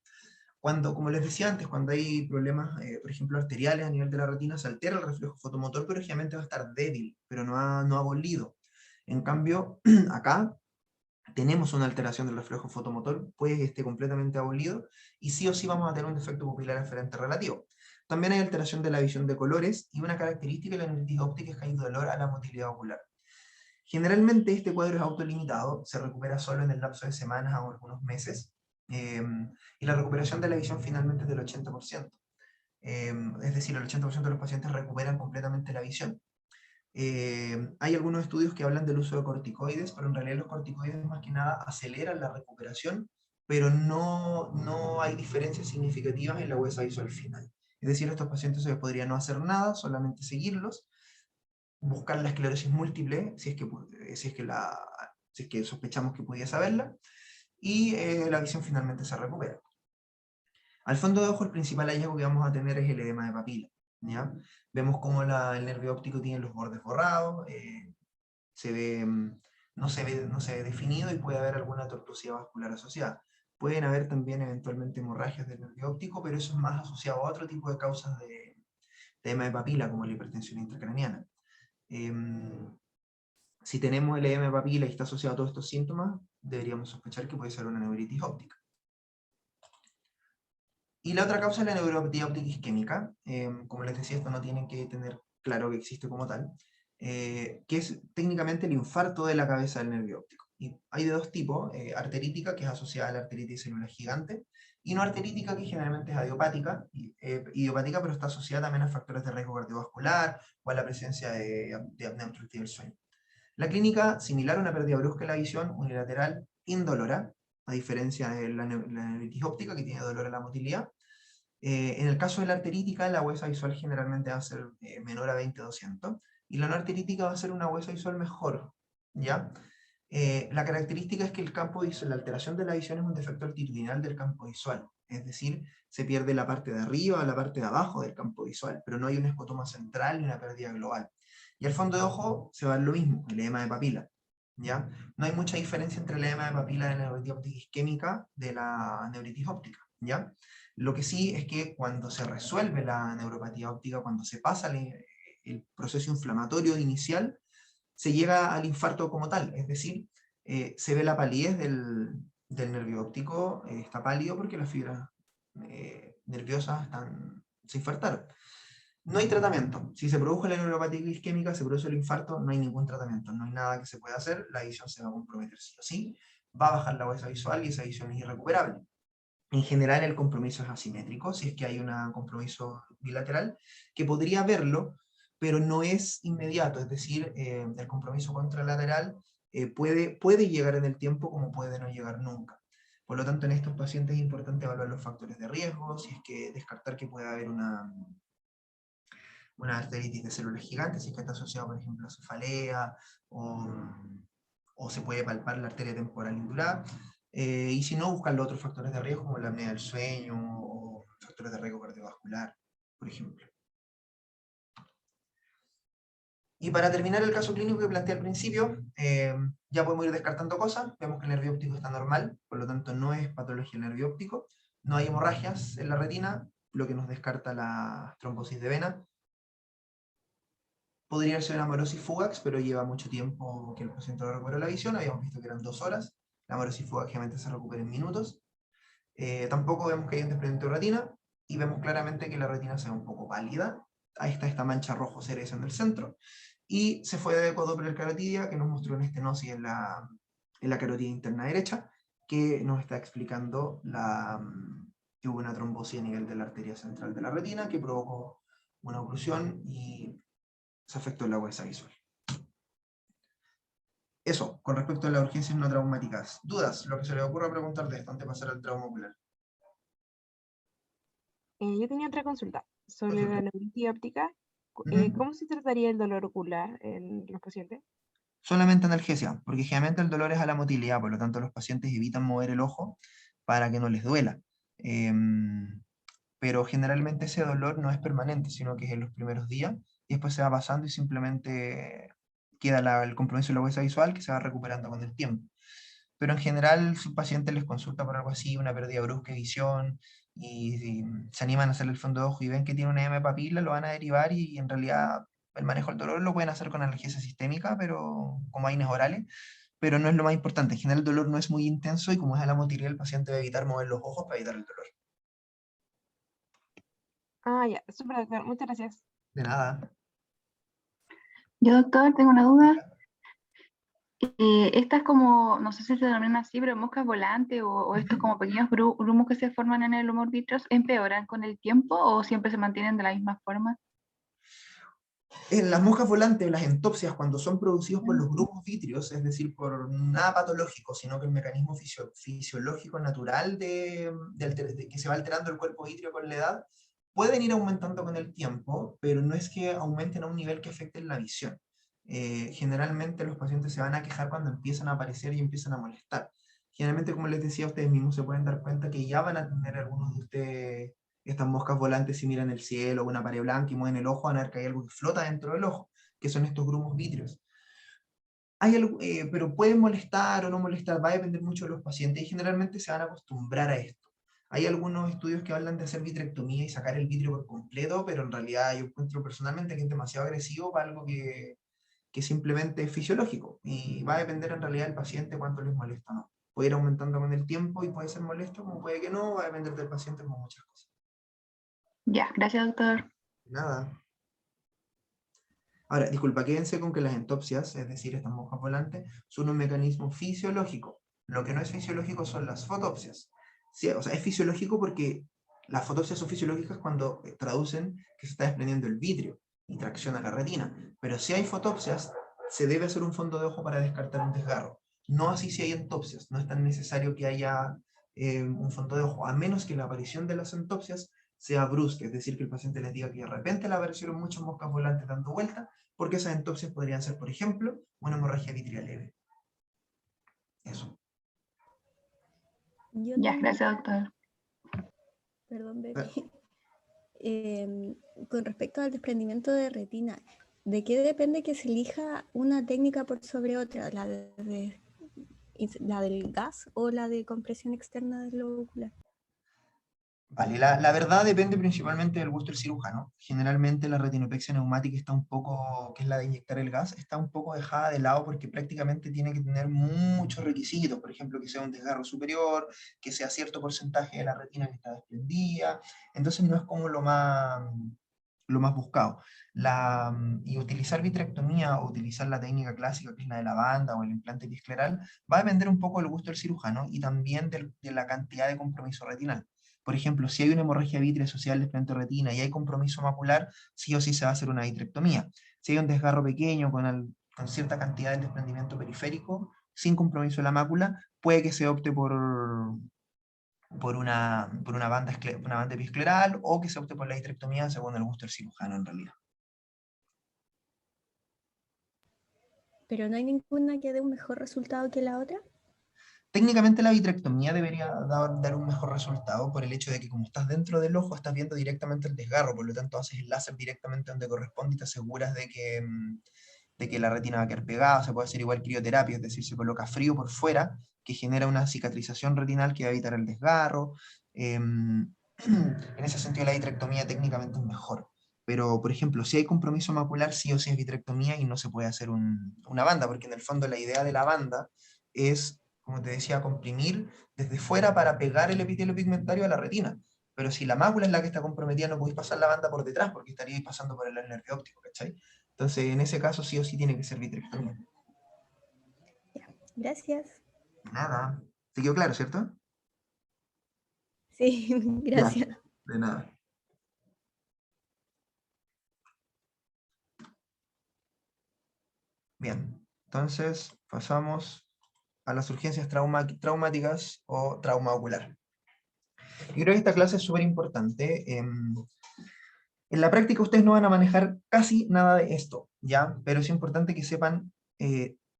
Cuando, como les decía antes, cuando hay problemas, por ejemplo, arteriales a nivel de la retina, se altera el reflejo fotomotor, pero generalmente va a estar débil, pero no abolido. En cambio, acá tenemos una alteración del reflejo fotomotor, puede que esté completamente abolido, y sí o sí vamos a tener un defecto pupilar eferente relativo. También hay alteración de la visión de colores, y una característica de la neuritis óptica es que hay dolor a la motilidad ocular. Generalmente este cuadro es autolimitado, se recupera solo en el lapso de semanas o algunos meses, y la recuperación de la visión finalmente es del 80%. Es decir, el 80% de los pacientes recuperan completamente la visión. Hay algunos estudios que hablan del uso de corticoides, pero en realidad los corticoides más que nada aceleran la recuperación, pero no hay diferencias significativas en la huesa visual final. Es decir, a estos pacientes se les podría no hacer nada, solamente seguirlos, buscar la esclerosis múltiple, si es que sospechamos que pudiese haberla, y la visión finalmente se recupera. Al fondo de ojo, el principal hallazgo que vamos a tener es el edema de papila, ¿ya? Vemos cómo el nervio óptico tiene los bordes borrados, se ve, no se ve definido y puede haber alguna tortuosidad vascular asociada. Pueden haber también eventualmente hemorragias del nervio óptico, pero eso es más asociado a otro tipo de causas de edema de papila, como la hipertensión intracraniana. Si tenemos el edema de papila y está asociado a todos estos síntomas, deberíamos sospechar que puede ser una neuritis óptica. Y la otra causa es la neuropatía óptica isquémica. Como les decía, esto no tienen que tener claro que existe como tal, que es técnicamente el infarto de la cabeza del nervio óptico. Y hay de dos tipos, arterítica, que es asociada a la arteritis celular gigante, y no arterítica, que generalmente es idiopática, pero está asociada también a factores de riesgo cardiovascular o a la presencia de apnea obstructiva del sueño. La clínica, similar a una pérdida brusca de la visión, unilateral, indolora, a diferencia de la neuritis óptica, que tiene dolor a la motilidad. En el caso de la arterítica, la huesa visual generalmente va a ser menor a 20-200, y la no arterítica va a ser una huesa visual mejor, ¿ya? La característica es que el campo visual, la alteración de la visión es un defecto altitudinal del campo visual, es decir, se pierde la parte de arriba o la parte de abajo del campo visual, pero no hay un escotoma central ni una pérdida global. Y al fondo de ojo se va a ver lo mismo, el edema de papila, ¿ya? No hay mucha diferencia entre el edema de papila de la neuritis óptica isquémica de la neuritis óptica, ¿ya? Lo que sí es que cuando se resuelve la neuropatía óptica, cuando se pasa el proceso inflamatorio inicial, se llega al infarto como tal, es decir, se ve la palidez del nervio óptico, está pálido porque las fibras nerviosas se infartaron. No hay tratamiento. Si se produjo la neuropatía isquémica, se produce el infarto, no hay ningún tratamiento, no hay nada que se pueda hacer, la visión se va a comprometer sí o sí, va a bajar la huesa visual y esa visión es irrecuperable. En general el compromiso es asimétrico, si es que hay un compromiso bilateral, que podría verlo, pero no es inmediato, es decir, el compromiso contralateral puede llegar en el tiempo como puede no llegar nunca. Por lo tanto, en estos pacientes es importante evaluar los factores de riesgo, si es que descartar que pueda haber una arteritis de células gigantes, si es que está asociado, por ejemplo, a cefalea, o se puede palpar la arteria temporal indural, y si no, buscar los otros factores de riesgo, como la apnea del sueño, o factores de riesgo cardiovascular, por ejemplo. Y para terminar el caso clínico que planteé al principio, ya podemos ir descartando cosas. Vemos que el nervio óptico está normal, por lo tanto no es patología del nervio óptico. No hay hemorragias en la retina, lo que nos descarta la trombosis de vena. Podría ser una amaurosis fugax, pero lleva mucho tiempo que el paciente recuperó la visión. Habíamos visto que eran 2 horas. La amaurosis fugax generalmente se recupera en minutos. Tampoco vemos que hay un desprendimiento de retina, y vemos claramente que la retina se ve un poco pálida. Ahí está esta mancha rojo cereza en el centro. Y se fue de ecodoppler carotidia, que nos mostró una estenosis en la carótida interna derecha, que nos está explicando que hubo una trombosis a nivel de la arteria central de la retina, que provocó una oclusión y se afectó la huesa visual. Eso, con respecto a las urgencias no traumáticas. ¿Dudas? Lo que se les ocurra preguntar de esto antes de pasar al trauma ocular. Yo tenía otra consulta sobre la neuritis óptica. Ujú. ¿Cómo se trataría el dolor ocular en los pacientes? Solamente analgesia, porque generalmente el dolor es a la motilidad, por lo tanto los pacientes evitan mover el ojo para que no les duela. Pero generalmente ese dolor no es permanente, sino que es en los primeros días, y después se va pasando y simplemente queda el compromiso de la huesa visual, que se va recuperando con el tiempo. Pero en general, si un paciente les consulta por algo así, una pérdida brusca de visión, y se animan a hacerle el fondo de ojo y ven que tiene una edema de papila, lo van a derivar, y en realidad el manejo del dolor lo pueden hacer con analgesia sistémica, pero como AINES orales, pero no es lo más importante. En general el dolor no es muy intenso, y como es a la motilidad, el paciente debe evitar mover los ojos para evitar el dolor. Ah, ya, súper doctor, muchas gracias. De nada. Yo, doctor, tengo una duda. Esta es como, no sé si se denominan así, pero moscas volantes o estos como pequeños grumos que se forman en el humor vitreoso, ¿empeoran con el tiempo o siempre se mantienen de la misma forma? En las moscas volantes, las entopsias, cuando son producidos por los grumos vítreos, es decir, por nada patológico, sino que el mecanismo fisiológico natural de que se va alterando el cuerpo vítreo con la edad, pueden ir aumentando con el tiempo, pero no es que aumenten a un nivel que afecte la visión. Generalmente los pacientes se van a quejar cuando empiezan a aparecer y empiezan a molestar. Generalmente, como les decía, ustedes mismos se pueden dar cuenta que ya van a tener algunos de ustedes estas moscas volantes. Si miran el cielo o una pared blanca y mueven el ojo, van a ver que hay algo que flota dentro del ojo, que son estos grumos vítreos. Hay algo, pero pueden molestar o no molestar, va a depender mucho de los pacientes, y generalmente se van a acostumbrar a esto. Hay algunos estudios que hablan de hacer vitrectomía y sacar el vitrio por completo, pero en realidad yo encuentro personalmente que es demasiado agresivo para algo que simplemente es fisiológico, y va a depender en realidad del paciente cuánto les molesta o no. Puede ir aumentando con el tiempo y puede ser molesto, como puede que no, va a depender del paciente como muchas cosas. Ya, gracias, doctor. Nada. Ahora, disculpa, quédense con que las entopsias, es decir, estas moscas volantes, son un mecanismo fisiológico. Lo que no es fisiológico son las fotopsias. Sí, o sea, es fisiológico porque las fotopsias son fisiológicas cuando traducen que se está desprendiendo el vitrio y tracciona la retina. Pero si hay fotopsias, se debe hacer un fondo de ojo para descartar un desgarro. No así si hay entopsias. No es tan necesario que haya un fondo de ojo, a menos que la aparición de las entopsias sea brusca, es decir, que el paciente les diga que de repente le aparecieron muchas moscas volantes dando vueltas, porque esas entonces podrían ser, por ejemplo, una hemorragia vítrea leve. Eso. Yo Ya, tengo, gracias, doctor. perdón, Becky. Con respecto al desprendimiento de retina, ¿de qué depende que se elija una técnica por sobre otra? ¿La del gas o la de compresión externa del globo ocular? Vale, la verdad depende principalmente del gusto del cirujano. Generalmente la retinopexia neumática está un poco, que es la de inyectar el gas, está un poco dejada de lado porque prácticamente tiene que tener muchos requisitos, por ejemplo, que sea un desgarro superior, que sea cierto porcentaje de la retina que está desprendida, entonces no es como lo más buscado. Y utilizar vitrectomía o utilizar la técnica clásica, que es la de la banda o el implante biscleral, va a depender un poco del gusto del cirujano y también de la cantidad de compromiso retinal. Por ejemplo, si hay una hemorragia vítrea asociada al desprendimiento de retina y hay compromiso macular, sí o sí se va a hacer una vitrectomía. Si hay un desgarro pequeño con cierta cantidad de desprendimiento periférico, sin compromiso de la mácula, puede que se opte por una banda episcleral o que se opte por la vitrectomía según el gusto del cirujano en realidad. ¿Pero no hay ninguna que dé un mejor resultado que la otra? Técnicamente la vitrectomía debería dar un mejor resultado por el hecho de que como estás dentro del ojo, estás viendo directamente el desgarro, por lo tanto haces el láser directamente donde corresponde y te aseguras de que la retina va a quedar pegada. Se puede hacer igual crioterapia, es decir, se coloca frío por fuera, que genera una cicatrización retinal que va a evitar el desgarro. En ese sentido la vitrectomía técnicamente es mejor. Pero, por ejemplo, si hay compromiso macular, sí o sí es vitrectomía y no se puede hacer una banda, porque en el fondo la idea de la banda es, como te decía, comprimir desde fuera para pegar el epitelio pigmentario a la retina. Pero si la mácula es la que está comprometida, no podéis pasar la banda por detrás, porque estaríais pasando por el nervio óptico, ¿cachai? Entonces, en ese caso, sí o sí tiene que ser vitrectomía. Ya, gracias. Nada. ¿Te quedó claro, cierto? Sí, Ya, gracias. de nada. Bien, entonces pasamos a las urgencias traumáticas o trauma ocular. Yo creo que esta clase es súper importante. En la práctica ustedes no van a manejar casi nada de esto, ¿ya? Pero es importante que sepan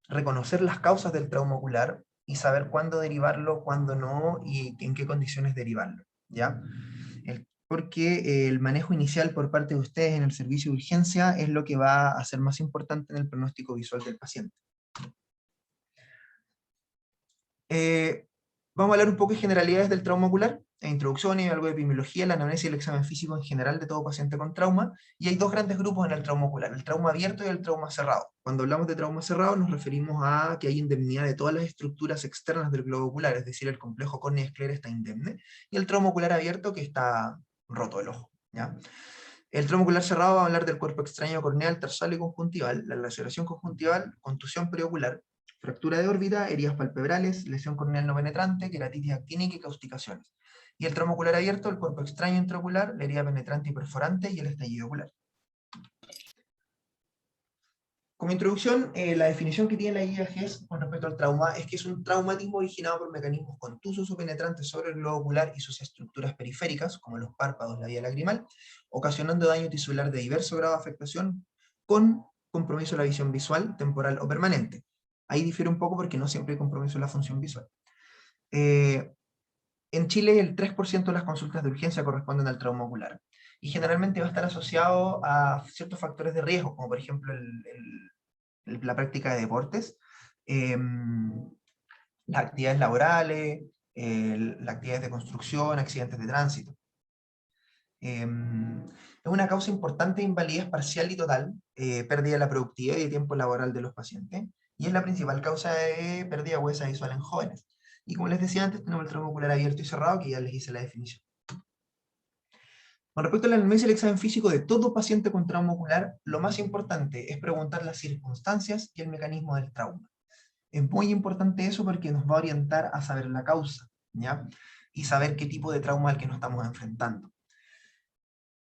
reconocer las causas del trauma ocular y saber cuándo derivarlo, cuándo no y en qué condiciones derivarlo, ¿ya? Porque el manejo inicial por parte de ustedes en el servicio de urgencia es lo que va a ser más importante en el pronóstico visual del paciente. Vamos a hablar un poco de generalidades del trauma ocular, introducción y algo de epidemiología, la anamnesis y el examen físico en general de todo paciente con trauma, y hay dos grandes grupos en el trauma ocular, el trauma abierto y el trauma cerrado. Cuando hablamos de trauma cerrado nos referimos a que hay indemnidad de todas las estructuras externas del globo ocular, es decir, el complejo córnea y esclera está indemne, y el trauma ocular abierto que está roto el ojo, ¿ya? El trauma ocular cerrado va a hablar del cuerpo extraño corneal, tarsal y conjuntival, la laceración conjuntival, contusión preocular, fractura de órbita, heridas palpebrales, lesión corneal no penetrante, queratitis actínica y causticaciones. Y el trauma ocular abierto, el cuerpo extraño intraocular, la herida penetrante y perforante y el estallido ocular. Como introducción, la definición que tiene la IAGES con respecto al trauma es que es un traumatismo originado por mecanismos contusos o penetrantes sobre el globo ocular y sus estructuras periféricas, como los párpados, la vía lagrimal, ocasionando daño tisular de diverso grado de afectación con compromiso de la visión visual, temporal o permanente. Ahí difiere un poco porque no siempre hay compromiso de la función visual. En Chile el 3% de las consultas de urgencia corresponden al trauma ocular y generalmente va a estar asociado a ciertos factores de riesgo, como por ejemplo la práctica de deportes, las actividades laborales, las actividades de construcción, accidentes de tránsito. Es una causa importante de invalidez parcial y total, pérdida de la productividad y de tiempo laboral de los pacientes, y es la principal causa de pérdida de huesa visual en jóvenes. Y como les decía antes, tenemos el trauma ocular abierto y cerrado, que ya les hice la definición. Con respecto a la anamnesis y el examen físico de todo paciente con trauma ocular, lo más importante es preguntar las circunstancias y el mecanismo del trauma. Es muy importante eso porque nos va a orientar a saber la causa, ¿ya? Y saber qué tipo de trauma al que nos estamos enfrentando.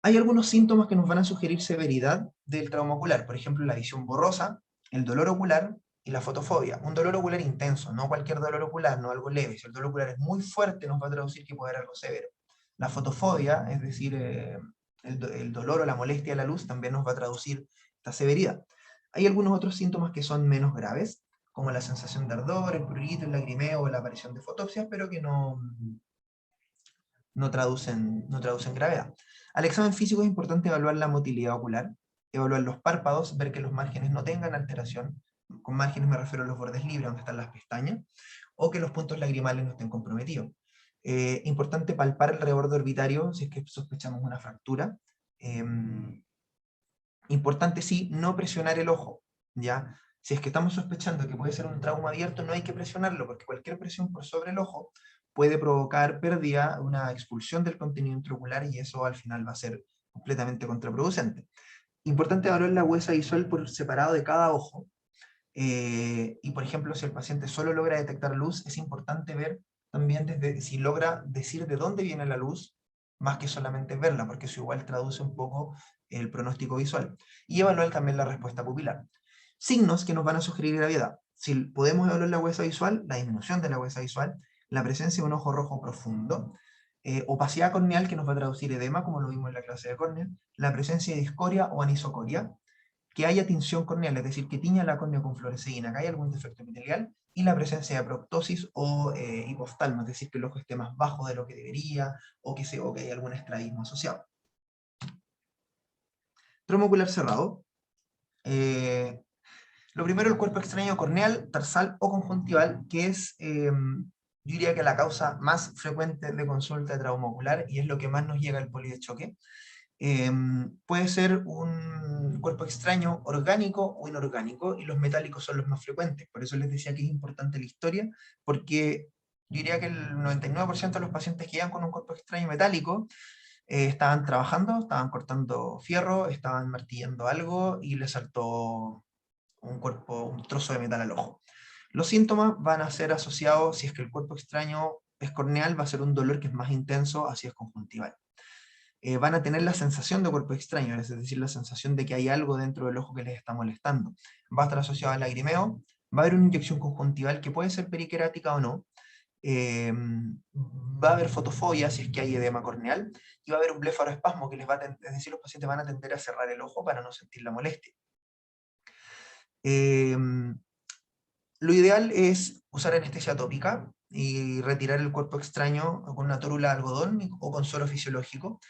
Hay algunos síntomas que nos van a sugerir severidad del trauma ocular, por ejemplo, la visión borrosa, el dolor ocular y la fotofobia. Un dolor ocular intenso, no cualquier dolor ocular, no algo leve. Si el dolor ocular es muy fuerte, nos va a traducir que puede haber algo severo. La fotofobia, es decir, el dolor o la molestia de la luz, también nos va a traducir esta severidad. Hay algunos otros síntomas que son menos graves, como la sensación de ardor, el prurito, el lagrimeo o la aparición de fotopsias, pero que no traducen gravedad. Al examen físico es importante evaluar la motilidad ocular, evaluar los párpados, ver que los márgenes no tengan alteración. Con márgenes me refiero a los bordes libres, donde están las pestañas, o que los puntos lagrimales no estén comprometidos. Importante palpar el reborde orbitario si es que sospechamos una fractura. Importante, sí, no presionar el ojo, ¿ya? Si es que estamos sospechando que puede ser un trauma abierto, no hay que presionarlo, porque cualquier presión por sobre el ojo puede provocar pérdida, una expulsión del contenido intraocular, y eso al final va a ser completamente contraproducente. Importante evaluar la huesa visual por separado de cada ojo, y por ejemplo, si el paciente solo logra detectar luz, es importante ver también si logra decir de dónde viene la luz, más que solamente verla, porque eso igual traduce un poco el pronóstico visual. Y evaluar también la respuesta pupilar. Signos que nos van a sugerir gravedad. Si podemos evaluar la huesa visual, la disminución de la huesa visual, la presencia de un ojo rojo profundo, opacidad corneal, que nos va a traducir edema, como lo vimos en la clase de córnea, la presencia de discoria o anisocoria, que haya tinción corneal, es decir, que tiña la córnea con fluoresceína, que haya algún defecto epitelial, y la presencia de proptosis o hipoftalmo, es decir, que el ojo esté más bajo de lo que debería, o que haya algún estrabismo asociado. Trauma ocular cerrado. Lo primero, el cuerpo extraño corneal, tarsal o conjuntival, que es, yo diría que la causa más frecuente de consulta de trauma ocular, y es lo que más nos llega al poli de choque. Puede ser un cuerpo extraño orgánico o inorgánico, y los metálicos son los más frecuentes. Por eso les decía que es importante la historia, porque yo diría que el 99% de los pacientes que llegan con un cuerpo extraño metálico estaban trabajando, estaban cortando fierro, estaban martillando algo y les saltó un trozo de metal al ojo. Los síntomas van a ser asociados, si es que el cuerpo extraño es corneal, va a ser un dolor que es más intenso, así es conjuntival. Van a tener la sensación de cuerpo extraño, es decir, la sensación de que hay algo dentro del ojo que les está molestando. Va a estar asociado al lagrimeo, va a haber una inyección conjuntival que puede ser periquerática o no, va a haber fotofobia si es que hay edema corneal, y va a haber un blefaroespasmo, que les va a es decir, los pacientes van a tender a cerrar el ojo para no sentir la molestia. Lo ideal es usar anestesia tópica y retirar el cuerpo extraño con una tórula de algodón o con suero fisiológico.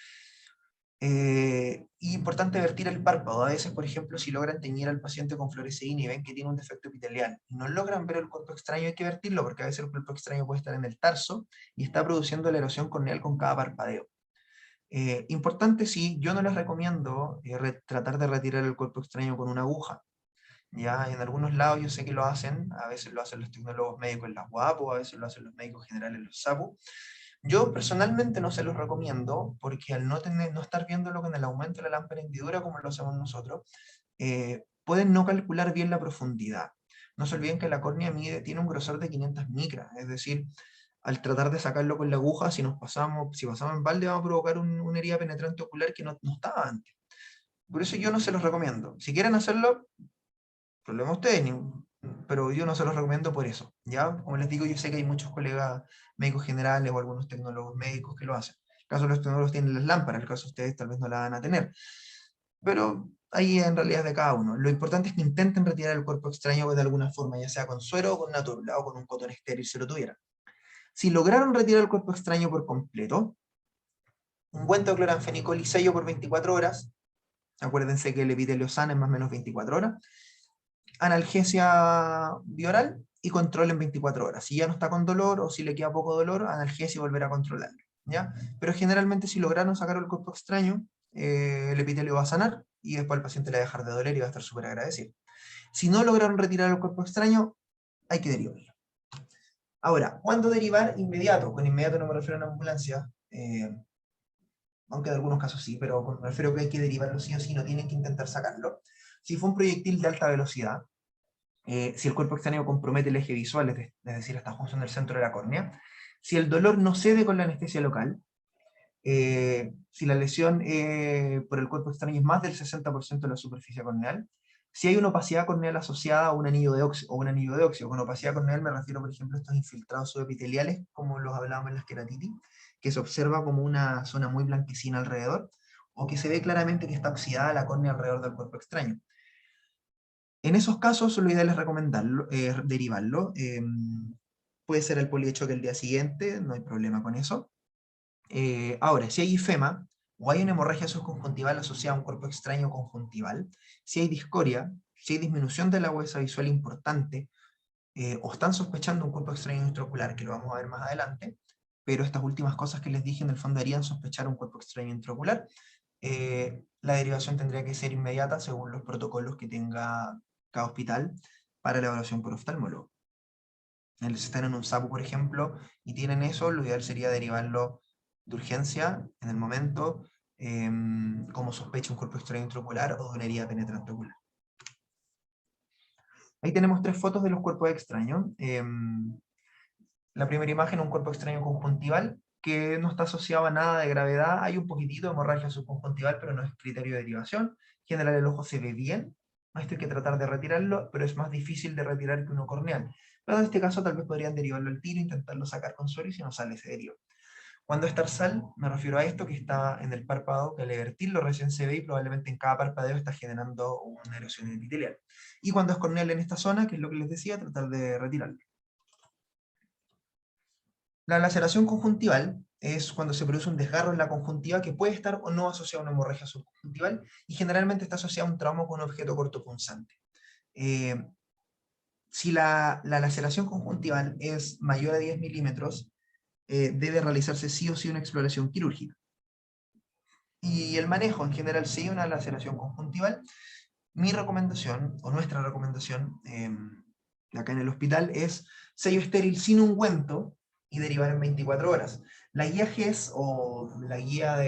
Importante vertir el párpado. A veces, por ejemplo, si logran teñir al paciente con fluoresceína y ven que tiene un defecto epitelial y no logran ver el cuerpo extraño, hay que vertirlo, porque a veces el cuerpo extraño puede estar en el tarso y está produciendo la erosión corneal con cada parpadeo. Importante, sí, yo no les recomiendo tratar de retirar el cuerpo extraño con una aguja. Ya en algunos lados yo sé que lo hacen, a veces lo hacen los tecnólogos médicos en las UAPO, a veces lo hacen los médicos generales en los SAPU. Yo personalmente no se los recomiendo, porque al no estar viéndolo con el aumento de la lámpara hendidura como lo hacemos nosotros, pueden no calcular bien la profundidad. No se olviden que la córnea tiene un grosor de 500 micras, es decir, al tratar de sacarlo con la aguja, si pasamos en balde, vamos a provocar una herida penetrante ocular que no estaba antes. Por eso yo no se los recomiendo. Si quieren hacerlo, problema ustedes, pero yo no se los recomiendo por eso, ¿ya? Como les digo, yo sé que hay muchos colegas médicos generales o algunos tecnólogos médicos que lo hacen. En el caso de los tecnólogos tienen las lámparas, en el caso de ustedes tal vez no la van a tener. Pero ahí en realidad es de cada uno. Lo importante es que intenten retirar el cuerpo extraño de alguna forma, ya sea con suero o con una tórula o con un cotón estéril si lo tuvieran. Si lograron retirar el cuerpo extraño por completo, ungüento de cloranfenicol y sello por 24 horas. Acuérdense que el epitelio sana es más o menos 24 horas. Analgesia bioral y control en 24 horas. Si ya no está con dolor o si le queda poco dolor, analgesia y volver a controlarlo, ¿ya? Pero generalmente si lograron sacar el cuerpo extraño, el epitelio va a sanar y después el paciente le va a dejar de doler y va a estar súper agradecido. Si no lograron retirar el cuerpo extraño, hay que derivarlo. Ahora, ¿cuándo derivar? Inmediato. Con inmediato no me refiero a una ambulancia, aunque en algunos casos sí, pero me refiero a que hay que derivarlo sí o sí, no tienen que intentar sacarlo. Si fue un proyectil de alta velocidad, si el cuerpo extraño compromete el eje visual, es decir, esta función del centro de la córnea, si el dolor no cede con la anestesia local, si la lesión por el cuerpo extraño es más del 60% de la superficie corneal, Si hay una opacidad corneal asociada a un anillo de óxido, o un anillo de óxido, con opacidad corneal me refiero, por ejemplo, a estos infiltrados subepiteliales, como los hablábamos en la esqueratitis, que se observa como una zona muy blanquecina alrededor, o que se ve claramente que está oxidada la córnea alrededor del cuerpo extraño. En esos casos, lo ideal es recomendarlo, derivarlo. Puede ser el polihechoque el día siguiente, no hay problema con eso. Ahora, si hay ifema, o hay una hemorragia subconjuntival asociada a un cuerpo extraño conjuntival, si hay discoria, si hay disminución de la agudeza visual importante, o están sospechando un cuerpo extraño intraocular, que lo vamos a ver más adelante, pero estas últimas cosas que les dije en el fondo harían sospechar un cuerpo extraño intraocular, la derivación tendría que ser inmediata según los protocolos que tenga cada hospital para la evaluación por oftalmólogo. Si están en un SAPU, por ejemplo, y tienen eso, lo ideal sería derivarlo de urgencia en el momento, como sospecha un cuerpo extraño intraocular o de una herida penetrante ocular. Ahí tenemos 3 fotos de los cuerpos extraños. La primera imagen, un cuerpo extraño conjuntival, que no está asociado a nada de gravedad. Hay un poquitito de hemorragia subconjuntival, pero no es criterio de derivación. En general el ojo se ve bien. Esto hay que tratar de retirarlo, pero es más difícil de retirar que uno corneal. Pero en este caso tal vez podrían derivarlo al tiro, intentarlo sacar con suero y si no sale se deriva. Cuando es tarsal, me refiero a esto que está en el párpado, que al evertirlo recién se ve y probablemente en cada parpadeo está generando una erosión epitelial. Y cuando es corneal en esta zona, que es lo que les decía, tratar de retirarlo. La laceración conjuntival es cuando se produce un desgarro en la conjuntiva que puede estar o no asociado a una hemorragia subconjuntival y generalmente está asociado a un trauma con un objeto cortopunzante. Si la laceración conjuntival es mayor a 10 milímetros, debe realizarse sí o sí una exploración quirúrgica. Y el manejo en general, si hay una laceración conjuntival, mi recomendación, o nuestra recomendación, acá en el hospital, es sello estéril sin ungüento y derivar en 24 horas. La guía GES, o la guía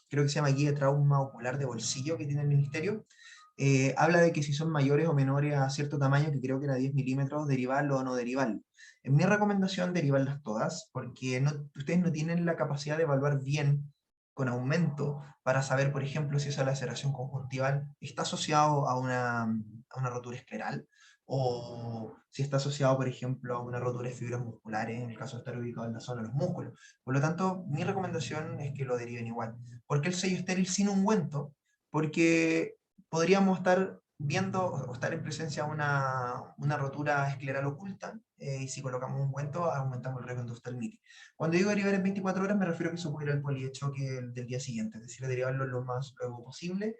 creo que se llama Guía de Trauma Ocular de Bolsillo que tiene el Ministerio, habla de que si son mayores o menores a cierto tamaño, que creo que era 10 milímetros, derivarlo o no derivarlo. En mi recomendación, derivarlas todas, porque ustedes no tienen la capacidad de evaluar bien con aumento para saber, por ejemplo, si esa laceración conjuntival está asociado a una rotura escleral, o si está asociado, por ejemplo, a una rotura de fibras musculares, en el caso de estar ubicado en la zona de los músculos. Por lo tanto, mi recomendación es que lo deriven igual. ¿Por qué el sello estéril sin ungüento? Porque podríamos estar viendo o estar en presencia de una rotura escleral oculta, y si colocamos un ungüento aumentamos el riesgo de oftalmitis. Cuando digo derivar en 24 horas me refiero a que se pudiera el polihechoque del día siguiente, es decir, derivarlo lo más luego posible,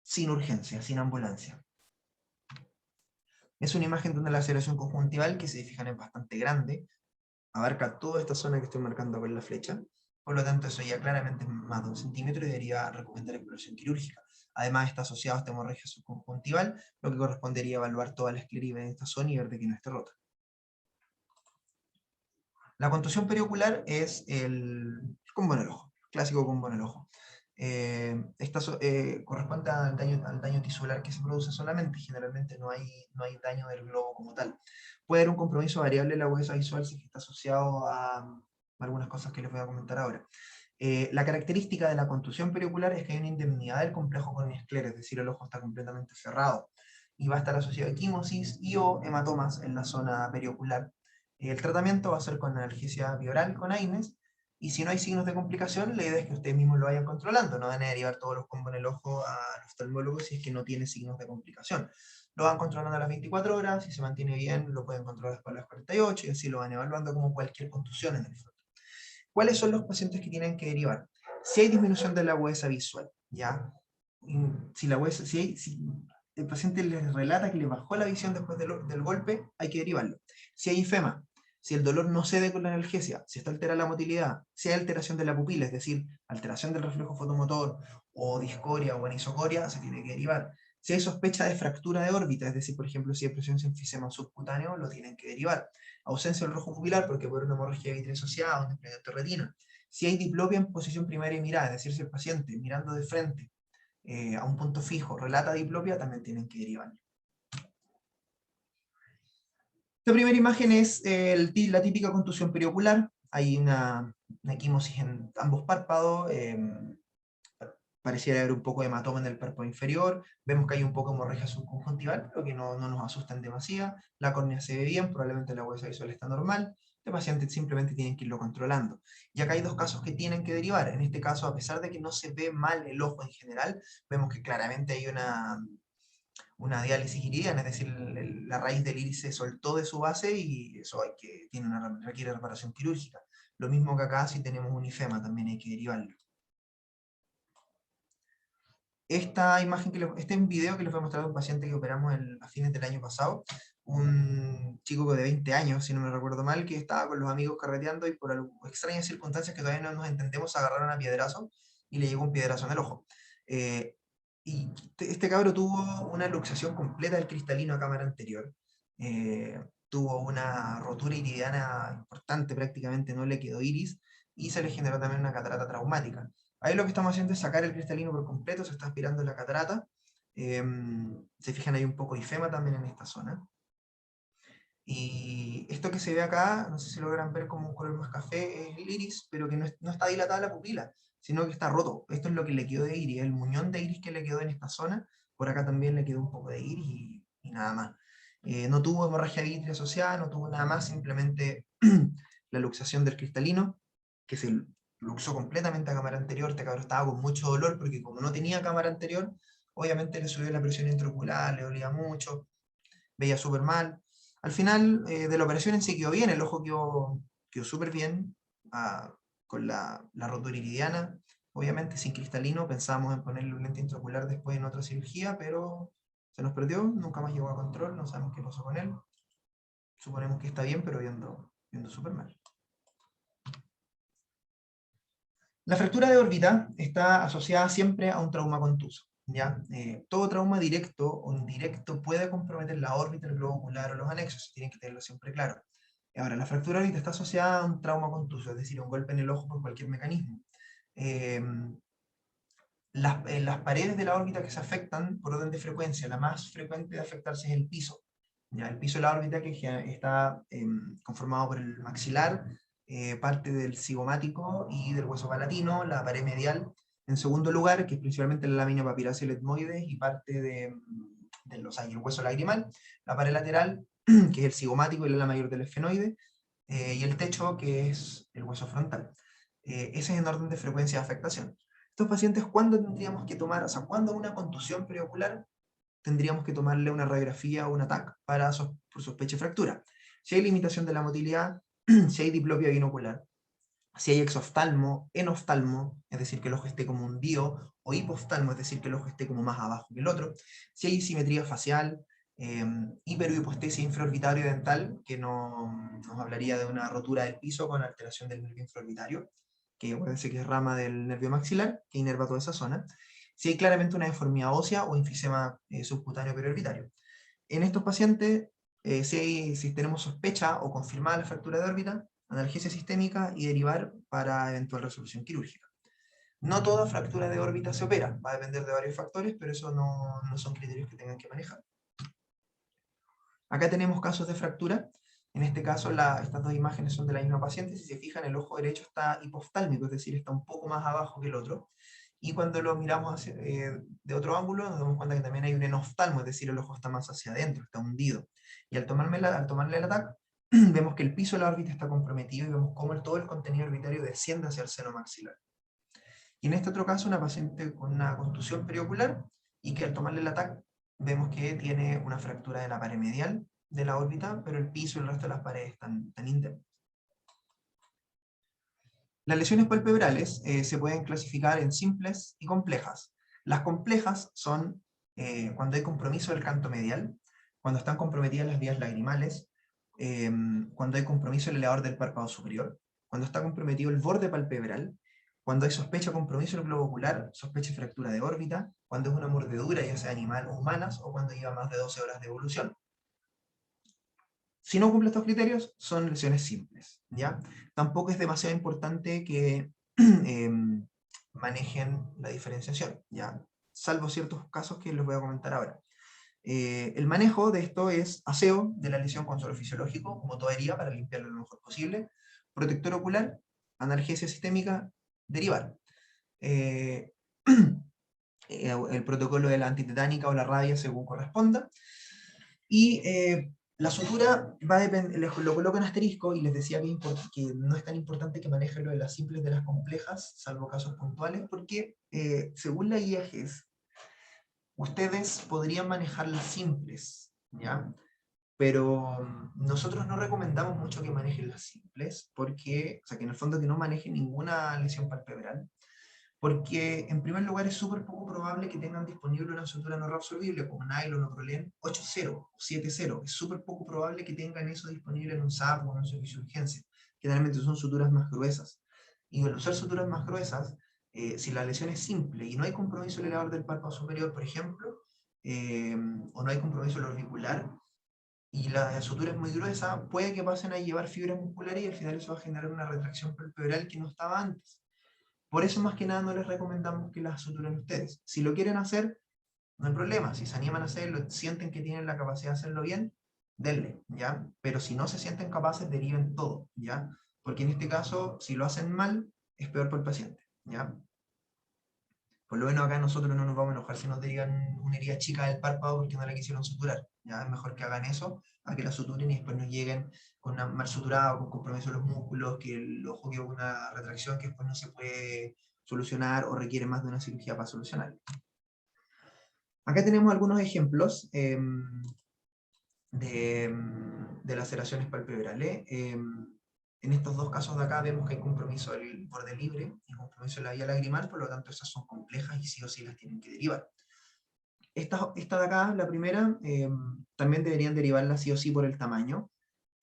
sin urgencia, sin ambulancia. Es una imagen de una laceración conjuntival que, si se fijan, es bastante grande, abarca toda esta zona que estoy marcando con la flecha, por lo tanto eso ya claramente es más de 1 centímetro y debería recomendar exploración quirúrgica. Además está asociado a esta hemorragia subconjuntival, lo que correspondería evaluar toda la esclería en esta zona y ver de que no esté rota. La contusión periocular es el combo en el ojo, clásico combo en el ojo. Esta corresponde al daño tisular que se produce solamente, generalmente no hay daño del globo como tal. Puede haber un compromiso variable en la agudeza visual si está asociado a algunas cosas que les voy a comentar ahora. La característica de la contusión periocular es que hay una indemnidad del complejo corneoesclero, es decir, el ojo está completamente cerrado, y va a estar asociado a equimosis y o hematomas en la zona periocular. El tratamiento va a ser con analgesia bioral con AINES, y si no hay signos de complicación, la idea es que ustedes mismos lo vayan controlando, no van a derivar todos los combos en el ojo al oftalmólogo si es que no tiene signos de complicación. Lo van controlando a las 24 horas, si se mantiene bien, lo pueden controlar después a las 48, y así lo van evaluando como cualquier contusión en el fondo. ¿Cuáles son los pacientes que tienen que derivar? Si hay disminución de la agudeza visual, ¿ya? Si el paciente les relata que le bajó la visión después del golpe, hay que derivarlo. Si hay ifema, si el dolor no cede con la analgesia, si está alterada la motilidad, si hay alteración de la pupila, es decir, alteración del reflejo fotomotor, o discoria o anisocoria, se tiene que derivar. Si hay sospecha de fractura de órbita, es decir, por ejemplo, si hay presencia de enfisema subcutáneo, lo tienen que derivar. Ausencia del rojo pupilar, porque puede haber una hemorragia vitrea asociada, un desprendimiento de retina. Si hay diplopia en posición primaria y mirada, es decir, si el paciente mirando de frente a un punto fijo relata diplopia, también tienen que derivar. Esta primera imagen es la típica contusión periocular. Hay una equimosis en ambos párpados, pareciera haber un poco de hematoma en el párpado inferior, vemos que hay un poco de hemorragia subconjuntival, pero que no nos asusta en demasía, la córnea se ve bien, probablemente la huesa visual está normal, el paciente simplemente tienen que irlo controlando. Y acá hay dos casos que tienen que derivar. En este caso, a pesar de que no se ve mal el ojo en general, vemos que claramente hay una diálisis iridiana, es decir, la raíz del iris se soltó de su base y eso requiere reparación quirúrgica. Lo mismo que acá, si tenemos un ifema, también hay que derivarlo. Esta imagen este es un video que les voy a mostrar de un paciente que operamos a fines del año pasado, un chico de 20 años, si no me recuerdo mal, que estaba con los amigos carreteando y por extrañas circunstancias que todavía no nos entendemos, agarraron a piedrazo y le llegó un piedrazo en el ojo. Y este cabro tuvo una luxación completa del cristalino a cámara anterior, tuvo una rotura iridiana importante, prácticamente no le quedó iris, y se le generó también una catarata traumática. Ahí lo que estamos haciendo es sacar el cristalino por completo, se está aspirando la catarata. Se fijan, hay un poco de ifema también en esta zona. Y esto que se ve acá, no sé si logran ver como un color más café, es el iris, pero que no está dilatada la pupila, sino que está roto. Esto es lo que le quedó de iris, el muñón de iris que le quedó en esta zona. Por acá también le quedó un poco de iris y nada más. No tuvo hemorragia vítrea asociada, no tuvo nada más, simplemente la luxación del cristalino, que se luxó completamente a cámara anterior. Este cabrón estaba con mucho dolor porque como no tenía cámara anterior, obviamente le subió la presión intraocular, le dolía mucho, veía súper mal. Al final de la operación en sí quedó bien, el ojo quedó súper bien, con la rotura iridiana, obviamente sin cristalino. Pensábamos en ponerle un lente intraocular después en otra cirugía, pero se nos perdió, nunca más llegó a control, no sabemos qué pasó con él. Suponemos que está bien, pero viendo súper mal. La fractura de órbita está asociada siempre a un trauma contuso, ¿ya? Todo trauma directo o indirecto puede comprometer la órbita, el globo ocular o los anexos, tienen que tenerlo siempre claro. Ahora, la fractura de órbita está asociada a un trauma contuso, es decir, un golpe en el ojo por cualquier mecanismo. Las paredes de la órbita que se afectan por orden de frecuencia, la más frecuente de afectarse es el piso. ¿Ya? El piso de la órbita, que está conformado por el maxilar, parte del cigomático y del hueso palatino, la pared medial, en segundo lugar, que es principalmente la lámina papilácea etmoides y parte de el hueso lagrimal, la pared lateral, que es el cigomático y la ala mayor del esfenoide, y el techo, que es el hueso frontal. Ese es en orden de frecuencia de afectación. Estos pacientes, ¿cuándo tendríamos que tomar, o sea, cuándo una contusión periocular tendríamos que tomarle una radiografía o un TAC por sospecha de fractura? Si hay limitación de la motilidad, si hay diplopia binocular, si hay exoftalmo, enoftalmo, es decir, que el ojo esté como hundido, o hipoftalmo, es decir, que el ojo esté como más abajo que el otro, si hay simetría facial, hiperhipoestesia infraorbitario dental, que nos hablaría de una rotura del piso con alteración del nervio infraorbitario, que acuérdense que es rama del nervio maxilar, que inerva toda esa zona, si hay claramente una deformidad ósea o enfisema subcutáneo periorbitario. En estos pacientes, si tenemos sospecha o confirmada la fractura de órbita, analgesia sistémica y derivar para eventual resolución quirúrgica. No toda fractura de órbita se opera, va a depender de varios factores, pero eso no son criterios que tengan que manejar. Acá tenemos casos de fractura. En este caso, estas dos imágenes son de la misma paciente. Si se fijan, el ojo derecho está hipoftálmico, es decir, está un poco más abajo que el otro. Y cuando lo miramos de otro ángulo, nos damos cuenta que también hay un enoftalmo, es decir, el ojo está más hacia adentro, está hundido. Y al tomarle el TAC, vemos que el piso de la órbita está comprometido y vemos cómo todo el contenido orbitario desciende hacia el seno maxilar. Y en este otro caso, una paciente con una contusión periocular y que al tomarle el TAC vemos que tiene una fractura de la pared medial de la órbita, pero el piso y el resto de las paredes están indemnes. Las lesiones palpebrales se pueden clasificar en simples y complejas. Las complejas son cuando hay compromiso del canto medial, cuando están comprometidas las vías lagrimales, cuando hay compromiso el elevador del párpado superior, cuando está comprometido el borde palpebral, cuando hay sospecha de compromiso del globo ocular, sospecha de fractura de órbita, cuando es una mordedura, ya sea animal o humanas, o cuando lleva más de 12 horas de evolución. Si no cumple estos criterios, son lesiones simples, ¿ya? Tampoco es demasiado importante que manejen la diferenciación, ¿ya? Salvo ciertos casos que les voy a comentar ahora. El manejo de esto es aseo de la lesión con suero fisiológico, como toda herida, para limpiarlo lo mejor posible, protector ocular, analgesia sistémica, derivar. el protocolo de la antitetánica o la rabia según corresponda. Y la sutura va a depender, lo coloco en asterisco y les decía que no es tan importante que manejen lo de las simples de las complejas, salvo casos puntuales, porque según la guía GES, ustedes podrían manejar las simples, ¿ya? Pero nosotros no recomendamos mucho que manejen las simples, porque, o sea, que en el fondo que no manejen ninguna lesión palpebral, porque en primer lugar es súper poco probable que tengan disponible una sutura no reabsorbible como nylon o Prolene 8.0 o 7.0. Es súper poco probable que tengan eso disponible en un SAP o en un servicio de urgencia. Generalmente son suturas más gruesas. Y al usar suturas más gruesas, si la lesión es simple y no hay compromiso en el elevador del párpado superior, por ejemplo, o no hay compromiso en el orbicular, y la sutura es muy gruesa, puede que pasen a llevar fibras musculares y al final eso va a generar una retracción palpebral que no estaba antes. Por eso más que nada no les recomendamos que las suturen ustedes. Si lo quieren hacer, no hay problema. Si se animan a hacerlo, sienten que tienen la capacidad de hacerlo bien, denle, ¿ya? Pero si no se sienten capaces, deriven todo, ¿ya? Porque en este caso, si lo hacen mal, es peor para el paciente, ¿ya? Por lo menos acá nosotros no nos vamos a enojar si nos derivan una herida chica del párpado porque no la quisieron suturar, ¿ya? Es mejor que hagan eso a que la suturen y después nos lleguen con una mal suturada o con compromiso de los músculos, que el ojo quede con una retracción que después no se puede solucionar o requiere más de una cirugía para solucionar. Acá tenemos algunos ejemplos de laceraciones palpebrales. En estos dos casos de acá vemos que hay compromiso del borde libre y compromiso de la vía lagrimal, por lo tanto esas son complejas y sí o sí las tienen que derivar. Esta de acá, la primera, también deberían derivarla sí o sí por el tamaño.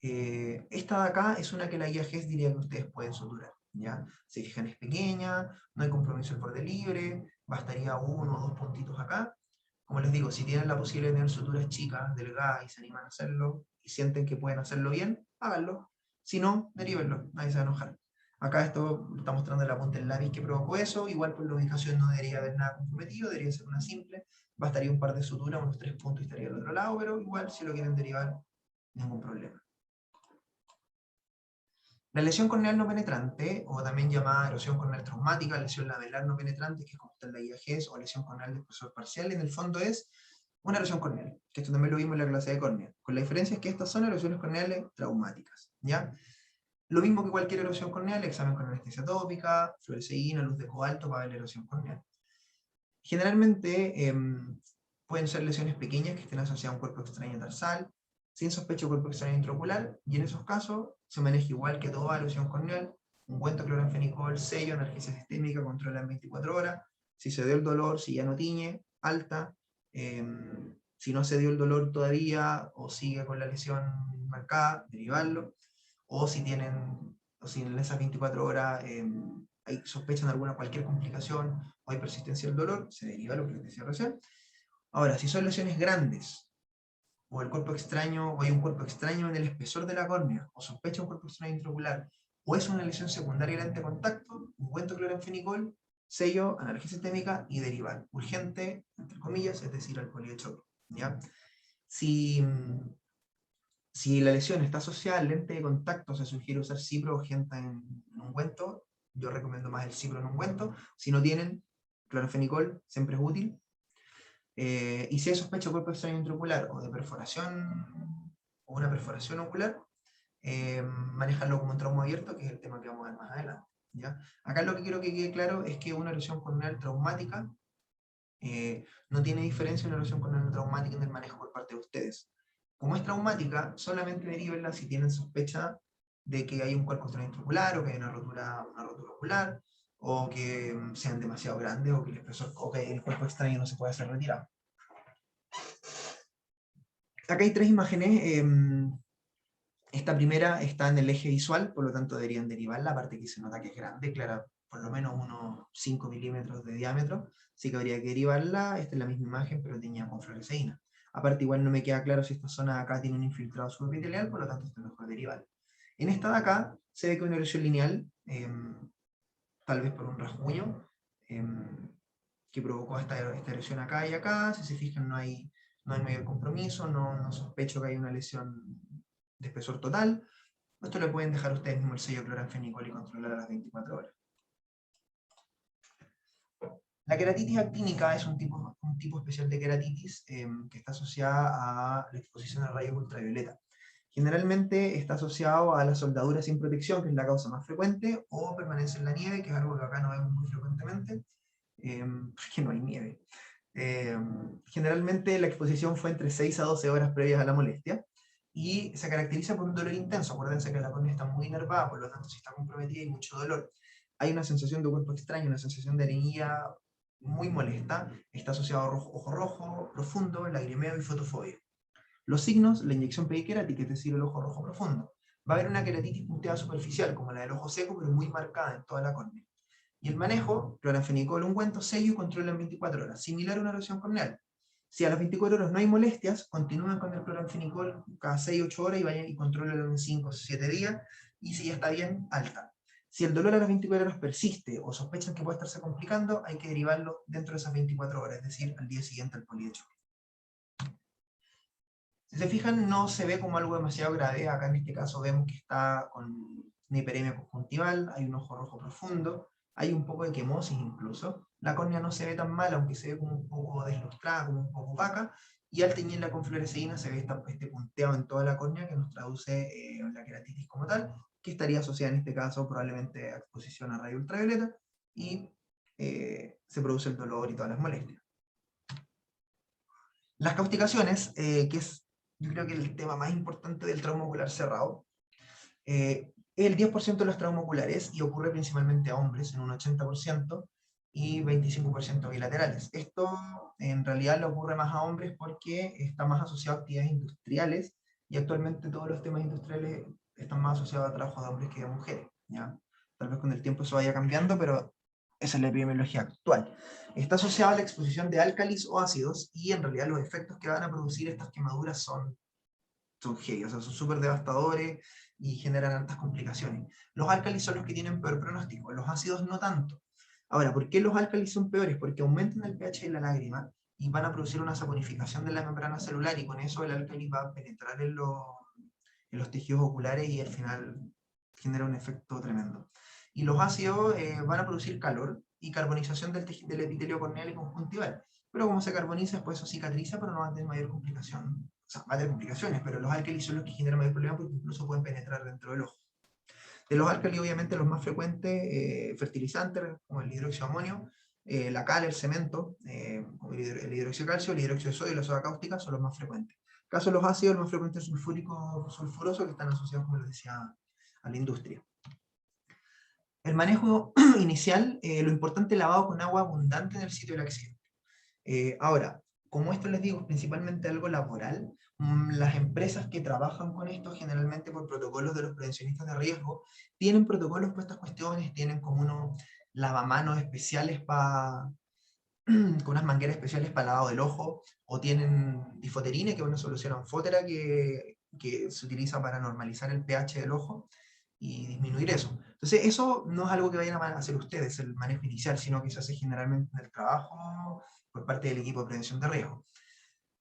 Esta de acá es una que la guía GES diría que ustedes pueden suturar, ¿ya? Se fijan, es pequeña, no hay compromiso del borde libre, bastaría 1 o 2 puntitos acá. Como les digo, si tienen la posibilidad de tener suturas chicas, delgadas, y se animan a hacerlo, y sienten que pueden hacerlo bien, háganlo. Si no, derívenlo, nadie se va a enojar. Acá esto está mostrando la punta del lápiz que provocó eso, igual por la ubicación no debería haber nada comprometido, debería ser una simple, bastaría un par de suturas, unos 3 puntos y estaría al otro lado, pero igual si lo quieren derivar, ningún problema. La lesión corneal no penetrante, o también llamada erosión corneal traumática, lesión lamelar no penetrante, que es como está en la guía GES, o lesión corneal de espesor parcial, en el fondo es una erosión corneal, que esto también lo vimos en la clase de córnea, con la diferencia es que estas son erosiones corneales traumáticas, ¿ya? Lo mismo que cualquier erosión corneal, examen con anestesia tópica, fluoresceína, luz de cobalto para ver la erosión corneal. Generalmente pueden ser lesiones pequeñas que estén asociadas a un cuerpo extraño tarsal, sin sospecha de cuerpo extraño intraocular, y en esos casos se maneja igual que toda lesión corneal, ungüento cloranfenicol, sello, analgesia sistémica, controla en 24 horas, si se dio el dolor, si ya no tiñe, alta, si no se dio el dolor todavía, o sigue con la lesión marcada, derivarlo, o si en esas 24 horas sospechan de cualquier complicación o hay persistencia del dolor, se deriva lo que les decía recién. Ahora, si son lesiones grandes, o el cuerpo extraño, o hay un cuerpo extraño en el espesor de la córnea, o sospecha un cuerpo extraño intraocular, o es una lesión secundaria del lente de contacto, ungüento cloranfenicol, sello, analgesia sistémica y derivar. Urgente, entre comillas, es decir, alcohol de choque, ¿ya? Si la lesión está asociada al lente de contacto, se sugiere usar cipro o genta en ungüento. Yo recomiendo más el cipro en ungüento. Si no tienen, cloranfenicol siempre es útil. Y si hay sospecha de cuerpo extraño intraocular o de perforación, o una perforación ocular, manejarlo como un trauma abierto, que es el tema que vamos a ver más adelante, ¿ya? Acá lo que quiero que quede claro es que una erosión corneal traumática no tiene diferencia en una erosión corneal traumática en el manejo por parte de ustedes. Como es traumática, solamente derívenla si tienen sospecha de que hay un cuerpo extraño intraocular, o que hay una rotura ocular, o que sean demasiado grandes, o que el cuerpo extraño no se puede hacer retirado. Acá hay 3 imágenes. Esta primera está en el eje visual, por lo tanto deberían derivarla, aparte que se nota que es grande, clara, por lo menos unos 5 milímetros de diámetro, así que habría que derivarla. Esta es la misma imagen, pero teñida con fluoresceína. Aparte, igual no me queda claro si esta zona de acá tiene un infiltrado subepitelial, por lo tanto esto es mejor derivar. En esta de acá se ve que una erosión lineal, tal vez por un rasguño, que provocó esta erosión acá y acá. Si se fijan, no hay mayor compromiso, no sospecho que haya una lesión de espesor total. Esto le pueden dejar a ustedes mismos el sello cloranfenicol y controlar a las 24 horas. La queratitis actínica es un tipo especial de queratitis que está asociada a la exposición a rayos ultravioleta. Generalmente está asociado a la soldadura sin protección, que es la causa más frecuente, o permanencia en la nieve, que es algo que acá no vemos muy frecuentemente, porque no hay nieve. Generalmente la exposición fue entre 6 a 12 horas previas a la molestia, y se caracteriza por un dolor intenso. Acuérdense que la córnea está muy inervada, por lo tanto si está comprometida hay mucho dolor. Hay una sensación de cuerpo extraño, una sensación de arenilla muy molesta, está asociado a ojo rojo profundo, lagrimeo y fotofobia. Los signos, la inyección periquerática, es decir, el ojo rojo profundo. Va a haber una queratitis punteada superficial, como la del ojo seco, pero muy marcada en toda la córnea. Y el manejo, cloranfenicol, ungüento, sello y control en 24 horas, similar a una erosión corneal. Si a las 24 horas no hay molestias, continúen con el cloranfenicol cada 6-8 horas y vayan y controlen en 5 o 7 días, y si ya está bien, alta. Si el dolor a las 24 horas persiste o sospechan que puede estarse complicando, hay que derivarlo dentro de esas 24 horas, es decir, al día siguiente al poli de choque. Si se fijan, no se ve como algo demasiado grave. Acá en este caso vemos que está con una hiperemia conjuntival, hay un ojo rojo profundo, hay un poco de quemosis incluso. La córnea no se ve tan mal, aunque se ve como un poco deslustrada, como un poco opaca, y al teñirla con fluoresceína se ve este punteado en toda la córnea que nos traduce la queratitis como tal, que estaría asociada en este caso probablemente a exposición a rayos ultravioleta, y se produce el dolor y todas las molestias. Las causticaciones, que es yo creo que el tema más importante del trauma ocular cerrado, es el 10% de los traumas oculares y ocurre principalmente a hombres en un 80% y 25% bilaterales. Esto en realidad le ocurre más a hombres porque está más asociado a actividades industriales y actualmente todos los temas industriales están más asociados a trabajo de hombres que de mujeres, ¿ya? Tal vez con el tiempo eso vaya cambiando, pero esa es la epidemiología actual. Está asociado a la exposición de álcalis o ácidos y en realidad los efectos que van a producir estas quemaduras son heavy, o sea, son súper devastadores y generan altas complicaciones. Los álcalis son los que tienen peor pronóstico, los ácidos no tanto. Ahora, ¿por qué los álcalis son peores? Porque aumentan el pH de la lágrima y van a producir una saponificación de la membrana celular, y con eso el álcalis va a penetrar en los tejidos oculares y al final genera un efecto tremendo. Y los ácidos van a producir calor y carbonización del epitelio corneal y conjuntival. Pero como se carboniza, después eso cicatriza, pero no va a tener mayor complicación. O sea, va a tener complicaciones, pero los álcalis son los que generan mayor problema porque incluso pueden penetrar dentro del ojo. De los álcalis, obviamente, los más frecuentes, fertilizantes, como el hidróxido de amonio, la cal, el cemento, el hidróxido de calcio, el hidróxido de sodio y la soda cáustica son los más frecuentes. En el caso de los ácidos, el más frecuente es sulfúrico sulfuroso, que están asociados, como les decía, a la industria. El manejo inicial, lo importante es lavado con agua abundante en el sitio del accidente. Ahora, como esto les digo, es principalmente algo laboral, las empresas que trabajan con esto, generalmente por protocolos de los prevencionistas de riesgo, tienen protocolos para estas cuestiones, tienen como unos lavamanos especiales con unas mangueras especiales para lavado del ojo, o tienen difoterine, que es una solución anfótera que se utiliza para normalizar el pH del ojo y disminuir eso. Entonces, eso no es algo que vayan a hacer ustedes, el manejo inicial, sino que se hace generalmente en el trabajo por parte del equipo de prevención de riesgo.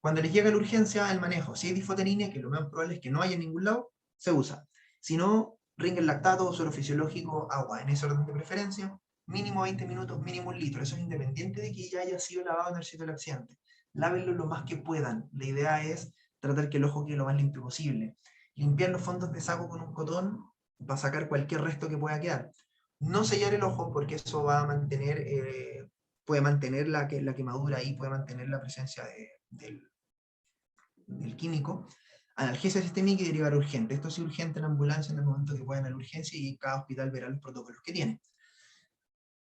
Cuando les llega la urgencia, el manejo, si hay difoterine, que lo más probable es que no haya en ningún lado, se usa. Si no, ringen lactato, suero fisiológico, agua, en ese orden de preferencia, mínimo 20 minutos, mínimo 1 litro. Eso es independiente de que ya haya sido lavado en el sitio del accidente. Lávenlo lo más que puedan. La idea es tratar que el ojo quede lo más limpio posible. Limpiar los fondos de saco con un cotón para sacar cualquier resto que pueda quedar. No sellar el ojo porque eso va a mantener, puede mantener la quemadura y puede mantener la presencia del químico. Analgesia sistémica y derivar urgente. Esto es urgente en ambulancia en el momento que puedan a la urgencia y cada hospital verá los protocolos que tiene.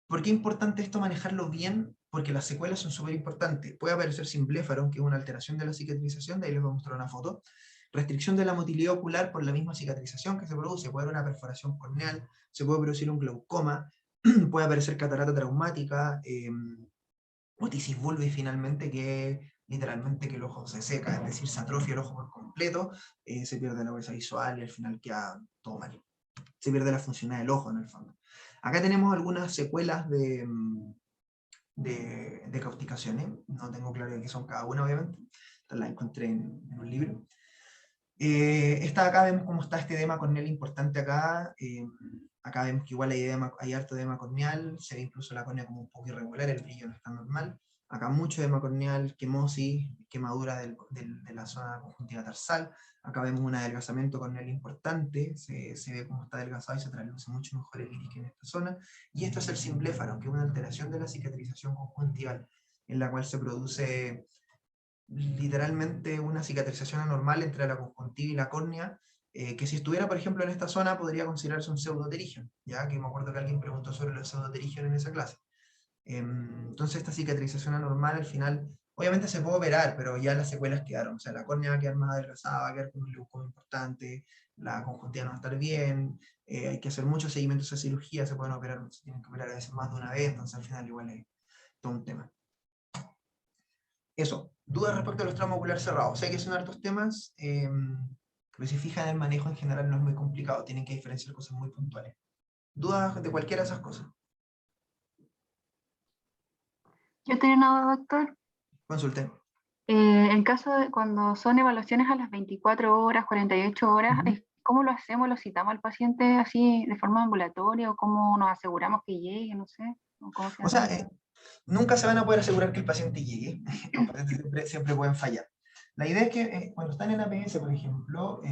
¿Por qué es importante esto manejarlo bien? Porque las secuelas son súper importantes. Puede aparecer simbléfaro, que es una alteración de la cicatrización, de ahí les voy a mostrar una foto. Restricción de la motilidad ocular por la misma cicatrización que se produce. Puede haber una perforación corneal, se puede producir un glaucoma, puede aparecer catarata traumática, otitis bulbi finalmente, que literalmente que el ojo se seca, es decir, se atrofia el ojo por completo, se pierde la huesa visual y al final queda todo mal. Se pierde la función del ojo en el fondo. Acá tenemos algunas secuelas de causticaciones, no tengo claro de qué son cada una obviamente, las encontré en un libro. Acá vemos cómo está este edema corneal importante acá, Acá vemos que igual hay harto edema corneal, se ve incluso la córnea como un poco irregular, el brillo no está normal. Acá mucho edema corneal, quemosis, quemadura de la zona conjuntiva tarsal. Acá vemos un adelgazamiento corneal importante, se ve cómo está adelgazado y se trasluce mucho mejor el iris que en esta zona. Y esto es el simbléfaro, que es una alteración de la cicatrización conjuntival, en la cual se produce literalmente una cicatrización anormal entre la conjuntiva y la córnea, que si estuviera, por ejemplo, en esta zona, podría considerarse un pseudoterigion, ya que me acuerdo que alguien preguntó sobre los pseudoterigion en esa clase. Entonces esta cicatrización anormal al final, obviamente se puede operar, pero ya las secuelas quedaron, o sea, la córnea va a quedar más adelgazada, va a quedar con un leucoma importante, la conjuntiva no va a estar bien, hay que hacer muchos seguimientos de cirugía, se pueden operar, se tienen que operar a veces más de una vez, entonces al final igual es todo un tema. Eso, dudas respecto a los traumas oculares cerrados. Sé que son hartos temas, pero si fijan el manejo en general no es muy complicado, tienen que diferenciar cosas muy puntuales. ¿Dudas de cualquiera de esas cosas? Yo tenía una duda, doctor. Consulten. En caso de cuando son evaluaciones a las 24 horas, 48 horas, ¿cómo lo hacemos? ¿Lo citamos al paciente así de forma ambulatoria o cómo nos aseguramos que llegue? No sé. ¿Cómo se O hace? sea, nunca se van a poder asegurar que el paciente llegue. Los pacientes siempre pueden fallar. La idea es que cuando están en APS, por ejemplo,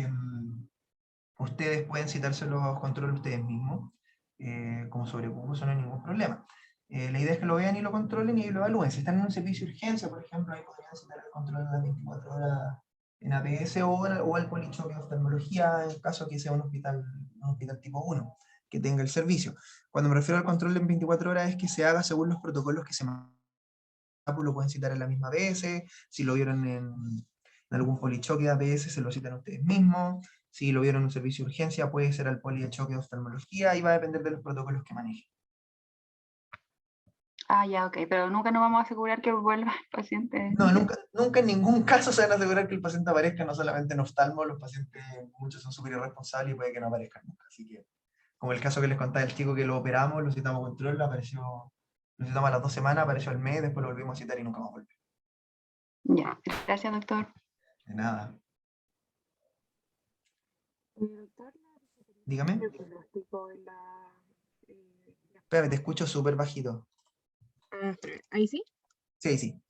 ustedes pueden citarse los controles ustedes mismos, como sobrecupo, eso no hay ningún problema. La idea es que lo vean y lo controlen y lo evalúen. Si están en un servicio de urgencia, por ejemplo, ahí podrían citar el control de las 24 horas en APS o al polichoque de oftalmología, en caso que sea un hospital tipo 1, que tenga el servicio. Cuando me refiero al control en 24 horas es que se haga según los protocolos que se mandan, lo pueden citar en la misma APS, si lo vieron en algún polichoque de APS se lo citan ustedes mismos, si lo vieron en un servicio de urgencia puede ser al poli de choque de oftalmología, y va a depender de los protocolos que manejen. Ah, ya, ok, pero nunca nos vamos a asegurar que vuelva el paciente. No, nunca en ningún caso se van a asegurar que el paciente aparezca, no solamente en oftalmo, los pacientes, muchos son súper irresponsables y puede que no aparezcan nunca, así que, como el caso que les contaba del chico que lo operamos, lo citamos a control, lo citamos a las 2 semanas, apareció al mes, después lo volvimos a citar y nunca más volvió. Ya, gracias, doctor. De nada. Doctor, Dígame. el pronóstico en la... Espérame, te escucho súper bajito. espera, ¿ahí sí? Sí, sí.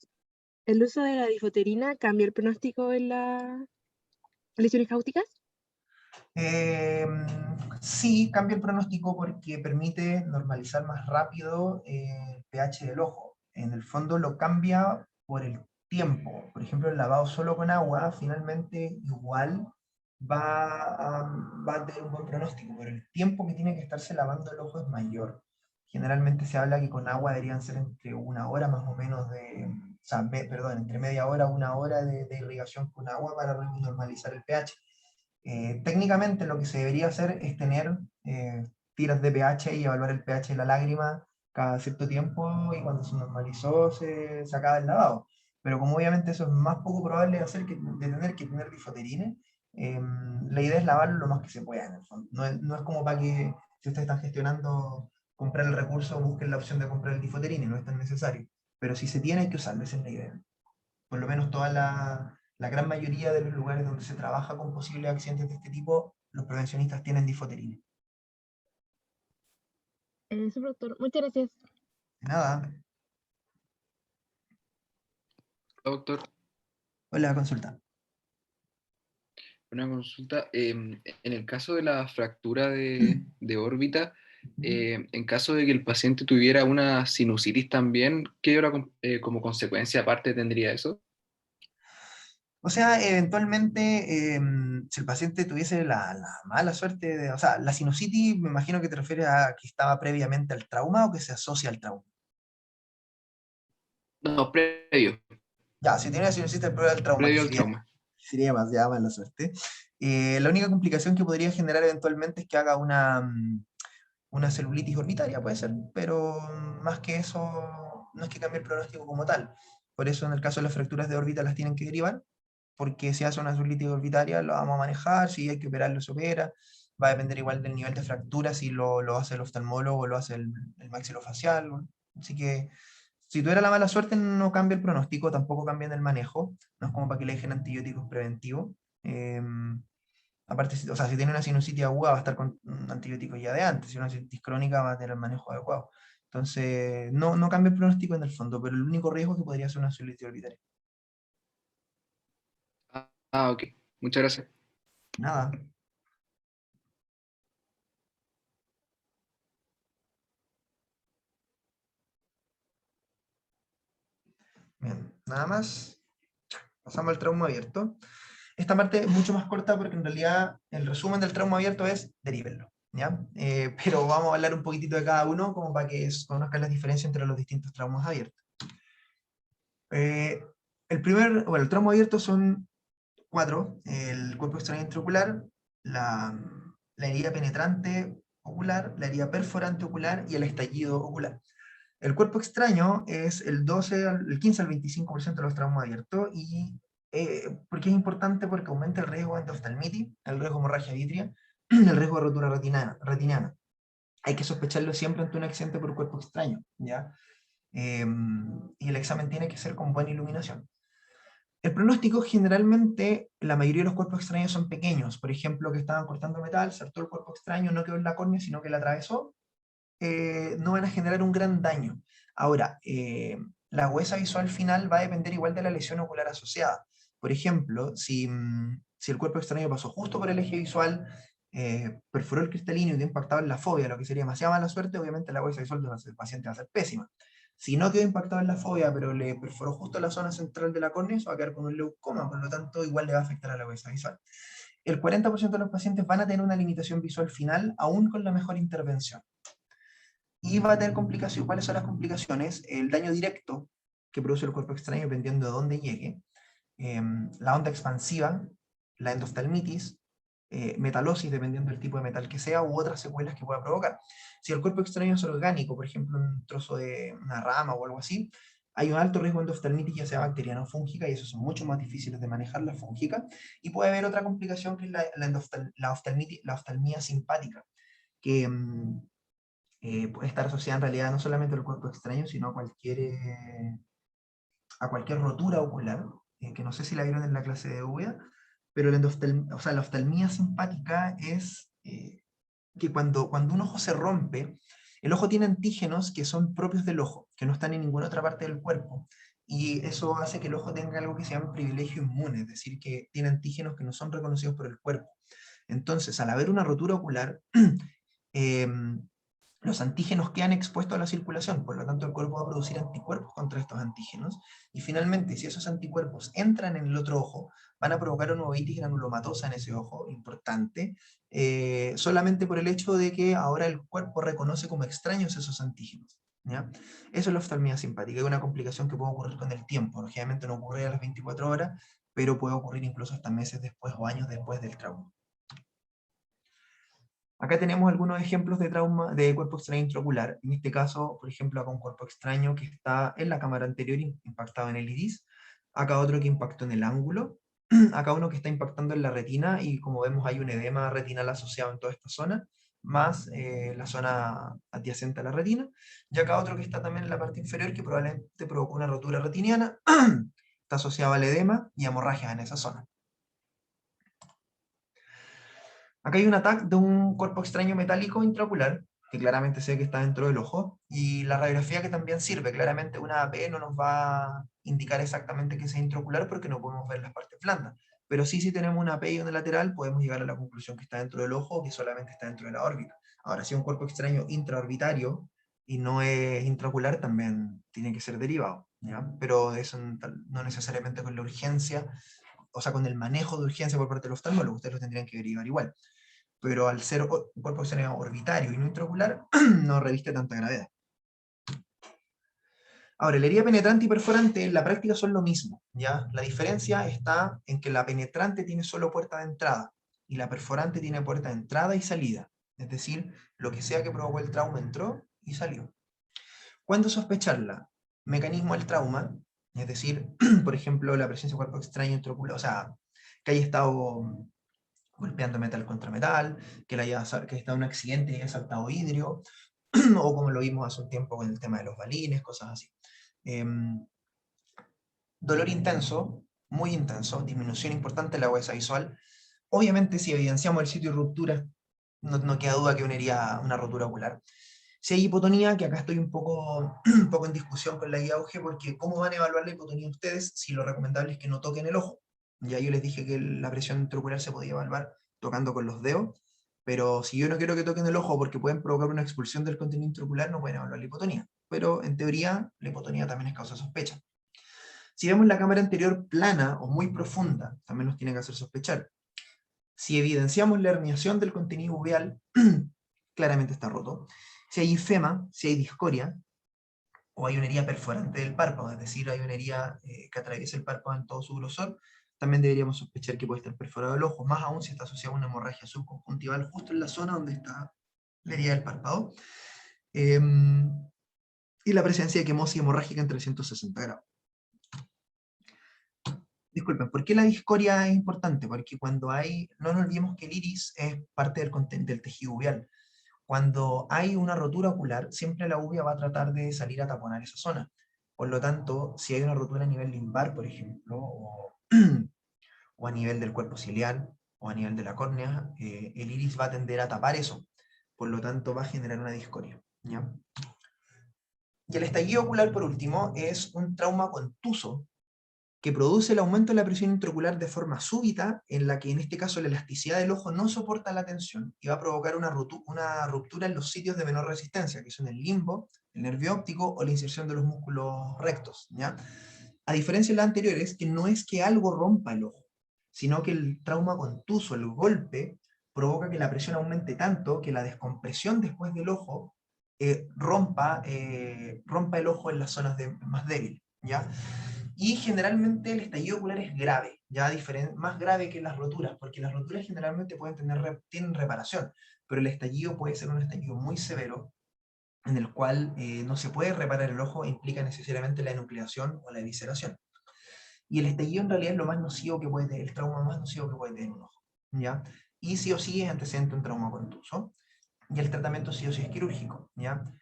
¿El uso de la difoterina cambia el pronóstico en las lesiones cáusticas? Sí, cambia el pronóstico porque permite normalizar más rápido el pH del ojo. En el fondo lo cambia por el tiempo. Por ejemplo, el lavado solo con agua, finalmente igual va a tener un buen pronóstico, pero el tiempo que tiene que estarse lavando el ojo es mayor. Generalmente se habla que con agua deberían ser entre 1 hora más o menos o sea, perdón, entre media hora a 1 hora de irrigación con agua para normalizar el pH. Técnicamente lo que se debería hacer es tener tiras de pH y evaluar el pH de la lágrima cada cierto tiempo, y cuando se normalizó se acaba el lavado. Pero como obviamente eso es más poco probable de hacer de tener que tener difoterina, la idea es lavarlo lo más que se pueda en el fondo. No es como para que, si ustedes están gestionando comprar el recurso, busquen la opción de comprar el difoterina, no es tan necesario. Pero si se tiene, hay que usarlo, esa es la idea. Por lo menos toda la gran mayoría de los lugares donde se trabaja con posibles accidentes de este tipo, los prevencionistas tienen difoterina. Sí, doctor, muchas gracias. De nada. Doctor, Hola, consulta. una consulta. En el caso de la fractura de órbita, en caso de que el paciente tuviera una sinusitis también, ¿qué hora como consecuencia aparte tendría eso? O sea, eventualmente, si el paciente tuviese la mala suerte o sea, la sinusitis, me imagino que te refieres a que estaba previamente al trauma o que se asocia al trauma. No, previo Ya, si tiene una sinusitis previa al trauma, que al trauma. sería más ya mala suerte. La única complicación que podría generar eventualmente es que haga una celulitis orbitaria, puede ser, pero más que eso, no es que cambie el pronóstico como tal. Por eso en el caso de las fracturas de órbita las tienen que derivar, porque si hace una celulitis orbitaria lo vamos a manejar, si hay que operarlo se opera, va a depender igual del nivel de fractura, si lo hace el oftalmólogo o lo hace el maxilofacial. Así que si tuviera la mala suerte no cambia el pronóstico, tampoco cambia en el manejo, no es como para que le dejen antibióticos preventivos. Aparte, o sea, si tiene una sinusitis aguda va a estar con un antibiótico ya de antes, si una sinusitis crónica va a tener el manejo adecuado. Entonces, no cambia el pronóstico en el fondo, pero el único riesgo es que podría ser una celulitis orbitaria. Ok. Muchas gracias. Nada. Bien, nada más. Pasamos al trauma abierto. Esta parte es mucho más corta porque en realidad el resumen del trauma abierto es derívenlo, ¿ya? Pero vamos a hablar un poquitito de cada uno como para que conozcan las diferencias entre los distintos traumas abiertos. El trauma abierto son 4: el cuerpo extraño intraocular, la herida penetrante ocular, la herida perforante ocular y el estallido ocular. El cuerpo extraño es el 15 al 25% de los traumas abiertos, y ¿por qué es importante? Porque aumenta el riesgo de endoftalmitis, el riesgo de hemorragia vítrea, el riesgo de rotura retiniana. Hay que sospecharlo siempre ante un accidente por cuerpo extraño, ¿ya? Y el examen tiene que ser con buena iluminación. El pronóstico, generalmente, la mayoría de los cuerpos extraños son pequeños. Por ejemplo, que estaban cortando metal, saltó el cuerpo extraño, no quedó en la córnea, sino que la atravesó. No van a generar un gran daño. Ahora, la agudeza visual final va a depender igual de la lesión ocular asociada. Por ejemplo, si el cuerpo extraño pasó justo por el eje visual, perforó el cristalino y quedó impactado en la fobia, lo que sería demasiada mala suerte, obviamente la agudeza visual del paciente va a ser pésima. Si no quedó impactado en la fobia, pero le perforó justo la zona central de la córnea, eso va a quedar con un leucoma, por lo tanto igual le va a afectar a la agudeza visual. El 40% de los pacientes van a tener una limitación visual final, aún con la mejor intervención. Y va a tener complicaciones. ¿Cuáles son las complicaciones? El daño directo que produce el cuerpo extraño dependiendo de dónde llegue, la onda expansiva, la endoftalmitis, metalosis dependiendo del tipo de metal que sea, u otras secuelas que pueda provocar. Si el cuerpo extraño es orgánico, por ejemplo un trozo de una rama o algo así, hay un alto riesgo de endoftalmitis, ya sea bacteriana o fúngica, y esos son mucho más difíciles de manejar, la fúngica. Y puede haber otra complicación que es la oftalmía simpática, que puede estar asociada en realidad no solamente al cuerpo extraño, sino a cualquier rotura ocular, que no sé si la vieron en la clase de UVA, pero la oftalmía simpática es que cuando un ojo se rompe, el ojo tiene antígenos que son propios del ojo, que no están en ninguna otra parte del cuerpo, y eso hace que el ojo tenga algo que se llama privilegio inmune, es decir, que tiene antígenos que no son reconocidos por el cuerpo. Entonces, al haber una rotura ocular, los antígenos quedan expuestos a la circulación, por lo tanto el cuerpo va a producir anticuerpos contra estos antígenos, y finalmente, si esos anticuerpos entran en el otro ojo, van a provocar una uveitis granulomatosa en ese ojo, importante, solamente por el hecho de que ahora el cuerpo reconoce como extraños esos antígenos, ¿ya? Eso es la oftalmía simpática, es una complicación que puede ocurrir con el tiempo, generalmente no ocurre a las 24 horas, pero puede ocurrir incluso hasta meses después o años después del trauma. Acá tenemos algunos ejemplos de trauma de cuerpo extraño intraocular. En este caso, por ejemplo, acá un cuerpo extraño que está en la cámara anterior impactado en el iris. Acá otro que impactó en el ángulo. Acá uno que está impactando en la retina, y como vemos hay un edema retinal asociado en toda esta zona, más la zona adyacente a la retina. Y acá otro que está también en la parte inferior, que probablemente provocó una rotura retiniana. Está asociado al edema y hemorragias en esa zona. Acá hay un ataque de un cuerpo extraño metálico intraocular, que claramente se ve que está dentro del ojo, y la radiografía que también sirve. Claramente una AP no nos va a indicar exactamente que sea intraocular porque no podemos ver las partes blandas, pero sí, si tenemos una AP y una lateral, podemos llegar a la conclusión que está dentro del ojo o que solamente está dentro de la órbita. Ahora, si es un cuerpo extraño intraorbitario y no es intraocular, también tiene que ser derivado, ¿ya? Pero eso no necesariamente con la urgencia, o sea, con el manejo de urgencia por parte del oftalmólogo, ustedes lo tendrían que derivar igual. Pero al ser un cuerpo extraño orbitario y no intraocular, no reviste tanta gravedad. Ahora, la herida penetrante y perforante en la práctica son lo mismo, ¿ya? La diferencia está en que la penetrante tiene solo puerta de entrada, y la perforante tiene puerta de entrada y salida. Es decir, lo que sea que provocó el trauma entró y salió. ¿Cuándo sospecharla? Mecanismo del trauma, es decir, por ejemplo, la presencia de cuerpo extraño intraocular, o sea, que haya estado golpeando metal contra metal, que haya estado en un accidente y haya saltado vidrio, o como lo vimos hace un tiempo con el tema de los balines, cosas así. Dolor intenso, muy intenso, disminución importante de la agudeza visual, Obviamente, si evidenciamos el sitio de ruptura, no queda duda que una rotura ocular. Si hay hipotonía, que acá estoy un poco en discusión con la guía Auge, porque ¿cómo van a evaluar la hipotonía ustedes si lo recomendable es que no toquen el ojo? Ya yo les dije que la presión intraocular se podía evaluar tocando con los dedos, pero si yo no quiero que toquen el ojo porque pueden provocar una expulsión del contenido intraocular, no pueden evaluar la hipotonía. Pero en teoría, la hipotonía también es causa de sospecha. Si vemos la cámara anterior plana o muy profunda, también nos tiene que hacer sospechar. Si evidenciamos la herniación del contenido uveal, claramente está roto. Si hay ifema, si hay discoria, o hay una herida perforante del párpado, es decir, hay una herida que atraviesa el párpado en todo su grosor, también deberíamos sospechar que puede estar perforado el ojo, más aún si está asociado a una hemorragia subconjuntival justo en la zona donde está la herida del párpado. Y la presencia de quemosis hemorrágica en 360 grados. Disculpen, ¿por qué la discoria es importante? Porque cuando hay, no nos olvidemos que el iris es parte del tejido uveal. Cuando hay una rotura ocular, siempre la uvea va a tratar de salir a taponar esa zona. Por lo tanto, si hay una rotura a nivel limbar, por ejemplo, o a nivel del cuerpo ciliar, o a nivel de la córnea, el iris va a tender a tapar eso. Por lo tanto, va a generar una discoria, ¿ya? Y el estallido ocular, por último, es un trauma contuso que produce el aumento de la presión intraocular de forma súbita, en la que en este caso la elasticidad del ojo no soporta la tensión y va a provocar una ruptura en los sitios de menor resistencia, que son el limbo, el nervio óptico o la inserción de los músculos rectos, ¿ya? A diferencia de las anteriores, que no es que algo rompa el ojo, sino que el trauma contuso, el golpe, provoca que la presión aumente tanto que la descompresión después del ojo rompa el ojo en las zonas más débiles, ¿ya? Y generalmente el estallido ocular es grave, ya más grave que las roturas, porque las roturas generalmente tienen reparación, pero el estallido puede ser un estallido muy severo, en el cual no se puede reparar el ojo e implica necesariamente la enucleación o la evisceración. Y el estallido en realidad es lo más nocivo que puede tener, el trauma más nocivo que puede tener un ojo, ¿ya? Y sí o sí es antecedente de un trauma contuso, y el tratamiento sí o sí es quirúrgico, ¿ya?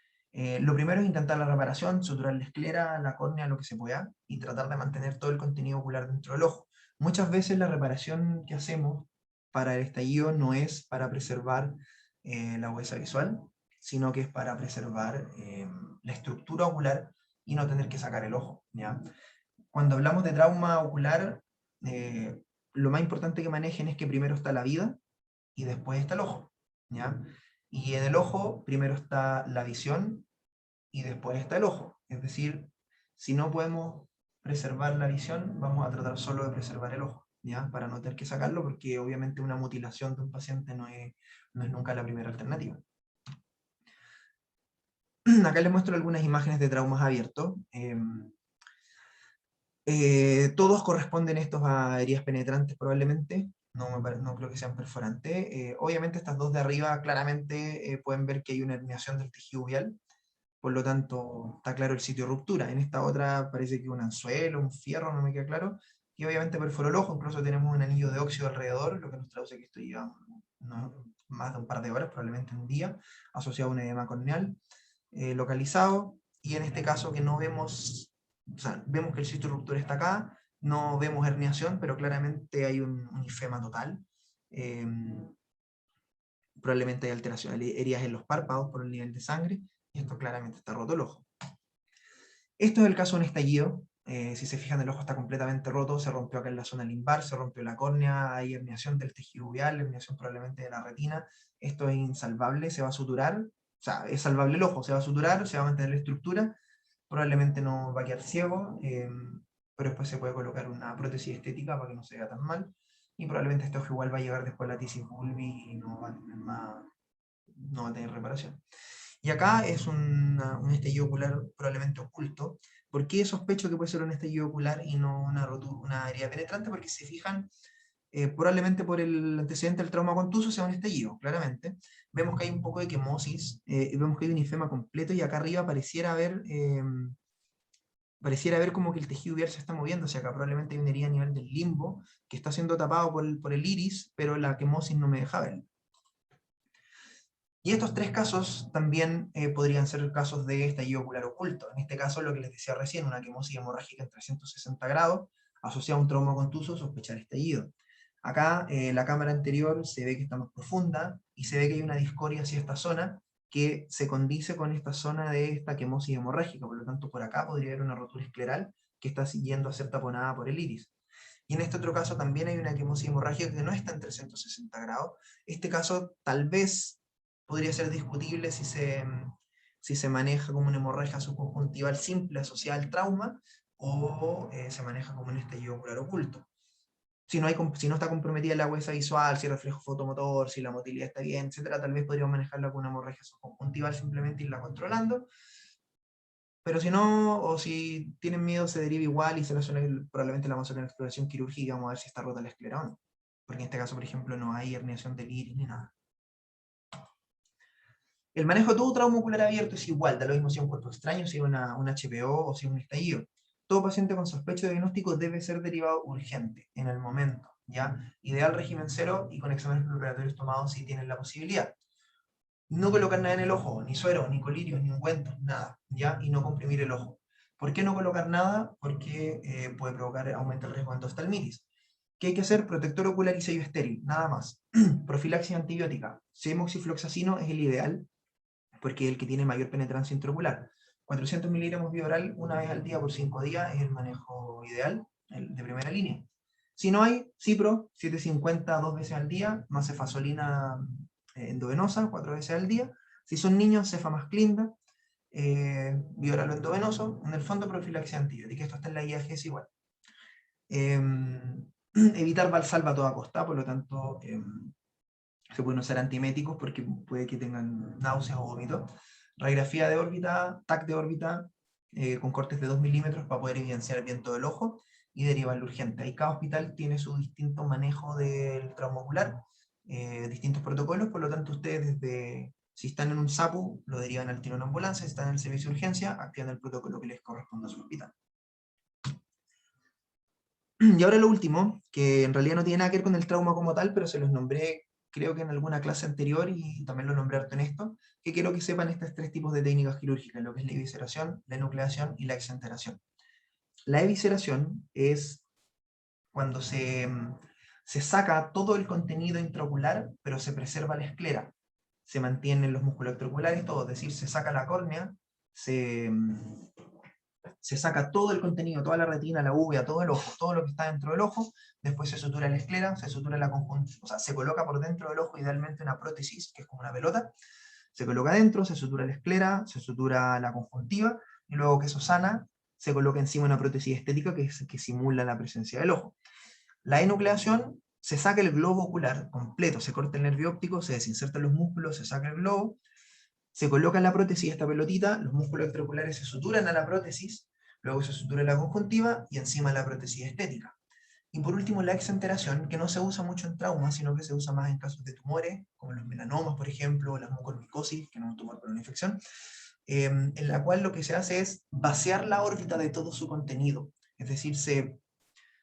Lo primero es intentar la reparación, suturar la esclera, la córnea, lo que se pueda, y tratar de mantener todo el contenido ocular dentro del ojo. Muchas veces la reparación que hacemos para el estallido no es para preservar la agudeza visual, sino que es para preservar la estructura ocular y no tener que sacar el ojo, ¿ya? Cuando hablamos de trauma ocular, lo más importante que manejen es que primero está la vida y después está el ojo, ¿ya? Y en el ojo primero está la visión y después está el ojo. Es decir, si no podemos preservar la visión, vamos a tratar solo de preservar el ojo, ¿ya? Para no tener que sacarlo, porque obviamente una mutilación de un paciente no es nunca la primera alternativa. Acá les muestro algunas imágenes de traumas abiertos. Todos corresponden estos a heridas penetrantes probablemente, no creo que sean perforantes. Obviamente estas dos de arriba claramente pueden ver que hay una herniación del tejido uveal, por lo tanto está claro el sitio de ruptura. En esta otra parece que un anzuelo, un fierro, no me queda claro, y obviamente perforó el ojo, incluso tenemos un anillo de óxido alrededor, lo que nos traduce que esto lleva más de un par de horas, probablemente un día, asociado a un edema corneal localizado, y en este caso que no vemos, o sea, vemos que el sitio de ruptura está acá, no vemos herniación, pero claramente hay un ifema total. Probablemente hay alteración, hay heridas en los párpados por el nivel de sangre, y esto claramente está roto el ojo. Esto es el caso de un estallido. Si se fijan, el ojo está completamente roto, se rompió acá en la zona limbar, se rompió la córnea, hay herniación del tejido uveal, herniación probablemente de la retina. Esto es insalvable, se va a suturar, o sea, es salvable el ojo, se va a suturar, se va a mantener la estructura, probablemente no va a quedar ciego, pero después se puede colocar una prótesis estética para que no se vea tan mal, y probablemente este ojo igual va a llegar después a la tisis bulbi y no va a tener reparación. Y acá es un estallido ocular probablemente oculto. ¿Por qué sospecho que puede ser un estallido ocular y no una herida penetrante? Porque si se fijan, probablemente por el antecedente del trauma contuso sea un estallido, claramente. Vemos que hay un poco de quemosis, vemos que hay un ifema completo, y acá arriba pareciera haber como que el tejido uveal se está moviendo, o sea, acá probablemente hay una herida a nivel del limbo, que está siendo tapado por el iris, pero la quemosis no me deja verlo. Y estos tres casos también podrían ser casos de estallido ocular oculto. En este caso, lo que les decía recién, una quemosis hemorrágica en 360 grados, asociada a un trauma contuso, sospechar estallido. Acá la cámara anterior se ve que está más profunda y se ve que hay una discoria hacia esta zona que se condice con esta zona de esta quemosis hemorrágica, por lo tanto por acá podría haber una rotura escleral que está siguiendo a ser taponada por el iris. Y en este otro caso también hay una quemosis hemorrágica que no está en 360 grados. Este caso tal vez podría ser discutible si se maneja como una hemorragia subconjuntival simple asociada al trauma o se maneja como un estallido ocular oculto. Si no está comprometida la huesa visual, si el reflejo fotomotor, si la motilidad está bien, etcétera, tal vez podríamos manejarla con una hemorragia subconjuntival, simplemente irla controlando. Pero si no, o si tienen miedo, se deriva igual y se le suena probablemente la vamos a hacer una exploración quirúrgica, vamos a ver si está rota la esclera o no. Porque en este caso, por ejemplo, no hay herniación del iris ni nada. El manejo de todo trauma ocular abierto es igual, da lo mismo si es un cuerpo extraño, si es un HPO o si es un estallido. Todo paciente con sospecha de diagnóstico debe ser derivado urgente, en el momento, ¿ya? Ideal régimen cero y con exámenes preparatorios tomados si tienen la posibilidad. No colocar nada en el ojo, ni suero, ni colirios, ni ungüentos, nada, ¿ya? Y no comprimir el ojo. ¿Por qué no colocar nada? Porque puede provocar, aumenta el riesgo de endoftalmitis. ¿Qué hay que hacer? Protector ocular y sello estéril, nada más. Profilaxis antibiótica. Semoxifloxacino es el ideal, porque es el que tiene mayor penetrancia intraocular. 400 miligramos vía oral una vez al día por 5 días es el manejo ideal, el de primera línea. Si no hay, Cipro, 750 2 veces al día, más cefasolina endovenosa, 4 veces al día. Si son niños, cefa más clinda, vía oral o endovenoso. En el fondo, profilaxia antibiótica. Esto está en la guía GES igual. Evitar valsalva a toda costa, por lo tanto, se pueden usar antieméticos porque puede que tengan náuseas o vómitos. Radiografía de órbita, TAC de órbita, con cortes de 2 milímetros para poder evidenciar el viento del ojo y derivarlo urgente. Ahí cada hospital tiene su distinto manejo del trauma ocular, distintos protocolos, por lo tanto ustedes si están en un SAPU, lo derivan al tiro en ambulancia, si están en el servicio de urgencia, activan el protocolo que les corresponde a su hospital. Y ahora lo último, que en realidad no tiene nada que ver con el trauma como tal, pero se los nombré creo que en alguna clase anterior y también lo nombré harto en esto, que quiero que sepan estos 3 tipos de técnicas quirúrgicas, lo que es la evisceración, la enucleación y la exenteración. La evisceración es cuando se saca todo el contenido intraocular, pero se preserva la esclera, se mantienen los músculos extraoculares, todo, es decir, se saca la córnea, se saca todo el contenido, toda la retina, la uvea, todo el ojo, todo lo que está dentro del ojo, después se sutura la esclera, se sutura la conjuntiva, o sea, se coloca por dentro del ojo idealmente una prótesis, que es como una pelota, se coloca dentro, se sutura la esclera, se sutura la conjuntiva, y luego que eso sana, se coloca encima una prótesis estética que simula la presencia del ojo. La enucleación, se saca el globo ocular completo, se corta el nervio óptico, se desinsertan los músculos, se saca el globo, se coloca en la prótesis esta pelotita, los músculos extraoculares se suturan a la prótesis, luego se sutura la conjuntiva y encima la prótesis estética. Y por último, la exenteración, que no se usa mucho en trauma, sino que se usa más en casos de tumores, como los melanomas, por ejemplo, o la mucormicosis, que no es un tumor pero una infección, en la cual lo que se hace es vaciar la órbita de todo su contenido. Es decir, se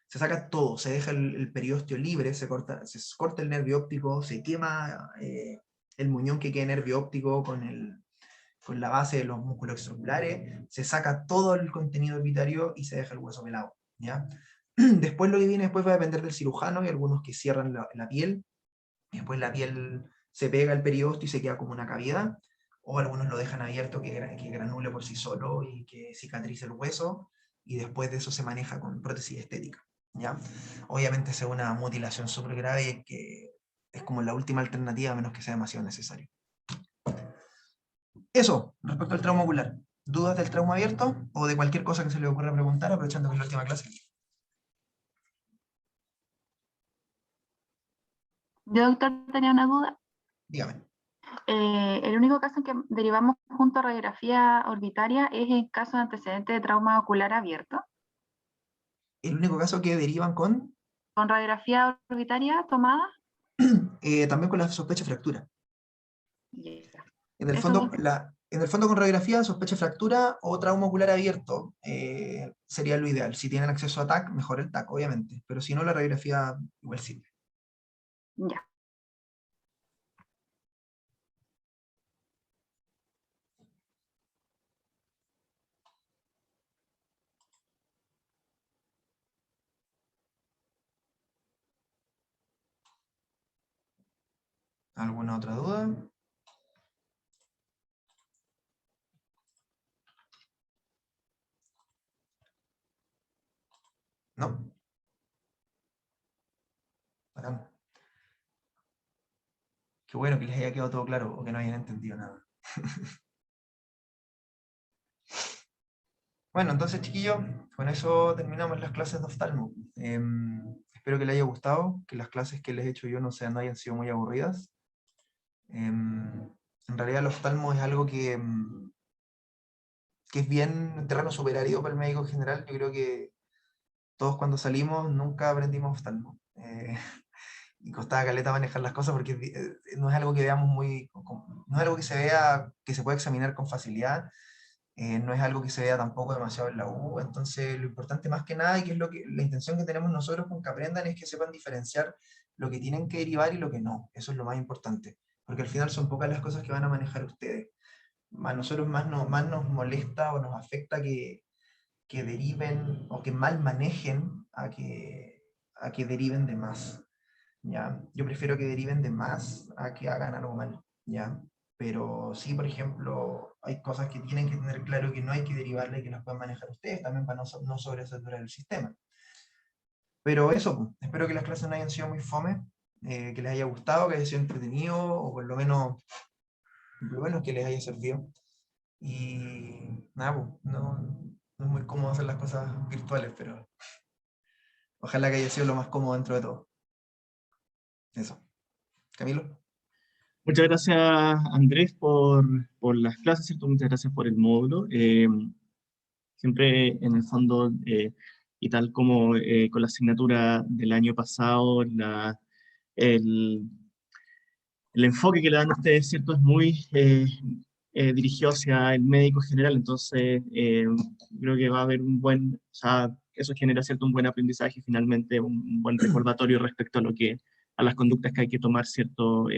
saca todo, se deja el periósteo libre, se corta el nervio óptico, se quema el muñón que queda nervio óptico con la base de los músculos extraoculares, se saca todo el contenido orbitario y se deja el hueso pelado, ¿ya? Después lo que viene después va a depender del cirujano, hay algunos que cierran la piel, y después la piel se pega al periósteo y se queda como una cavidad, o algunos lo dejan abierto que granule por sí solo y que cicatrice el hueso, y después de eso se maneja con prótesis estética, ¿ya? Obviamente es una mutilación súper grave que es como la última alternativa a menos que sea demasiado necesario. Eso, respecto al trauma ocular. ¿Dudas del trauma abierto o de cualquier cosa que se le ocurra preguntar, aprovechando que es la última clase? Yo, doctor, tenía una duda. Dígame. El único caso en que derivamos junto a radiografía orbitaria es en caso de antecedente de trauma ocular abierto. El único caso que derivan con Con radiografía orbitaria tomada. también con la sospecha de fractura. Yeah. En el Eso fondo, mismo. en el fondo con radiografía, sospecha de fractura o trauma ocular abierto sería lo ideal. Si tienen acceso a TAC, mejor el TAC, obviamente. Pero si no, la radiografía igual sirve. Ya. ¿Alguna otra duda? ¿No? Bacán. Qué bueno que les haya quedado todo claro o que no hayan entendido nada. Bueno, entonces, chiquillos, con eso terminamos las clases de oftalmo. Espero que les haya gustado, que las clases que les he hecho yo no hayan sido muy aburridas. En realidad el oftalmo es algo que es bien terreno superario para el médico en general. Yo creo que todos cuando salimos nunca aprendimos oftalmo. Y costaba caleta manejar las cosas porque no es algo que veamos no es algo que se vea, que se pueda examinar con facilidad. No es algo que se vea tampoco demasiado en la U, entonces lo importante más que nada, y que es la intención que tenemos nosotros con que aprendan, es que sepan diferenciar lo que tienen que derivar y lo que no. Eso es lo más importante, porque al final son pocas las cosas que van a manejar ustedes. A nosotros más nos molesta o nos afecta que deriven o que mal manejen a que deriven de más. ¿Ya? Yo prefiero que deriven de más a que hagan algo mal, ¿ya? Pero sí, por ejemplo, hay cosas que tienen que tener claro que no hay que derivarle y que las pueden manejar ustedes también para no sobresaturar el sistema. Pero eso, pues, espero que las clases no hayan sido muy fome, que les haya gustado, que haya sido entretenido, o por lo menos que les haya servido. Y nada, pues, no es muy cómodo hacer las cosas virtuales, pero ojalá que haya sido lo más cómodo dentro de todo. Eso. Camilo. Muchas gracias, Andrés, por las clases, ¿cierto? Muchas gracias por el módulo. Siempre, en el fondo, y tal como con la asignatura del año pasado, el, el enfoque que le dan a ustedes, ¿cierto? Es muy dirigido hacia el médico general, entonces creo que va a haber o sea, eso genera, ¿cierto? Un buen aprendizaje y finalmente un buen recordatorio respecto a las conductas que hay que tomar, ¿cierto?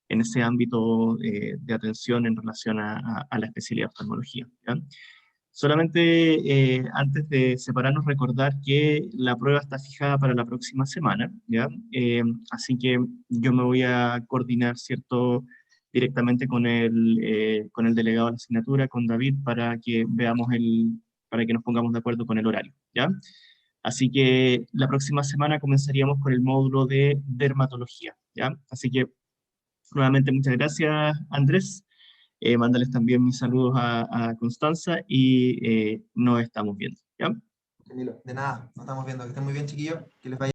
En ese ámbito de atención en relación a la especialidad de oftalmología, ¿ya? Solamente antes de separarnos, recordar que la prueba está fijada para la próxima semana, ¿ya? Así que yo me voy a coordinar, ¿cierto?, directamente con el delegado de la asignatura, con David, para que para que nos pongamos de acuerdo con el horario, ¿ya? Así que la próxima semana comenzaríamos con el módulo de dermatología, ¿ya? Así que nuevamente muchas gracias, Andrés. Mándales también mis saludos a Constanza y nos estamos viendo, ¿ya? Camilo, de nada, nos estamos viendo. Que estén muy bien, chiquillos. Que les vaya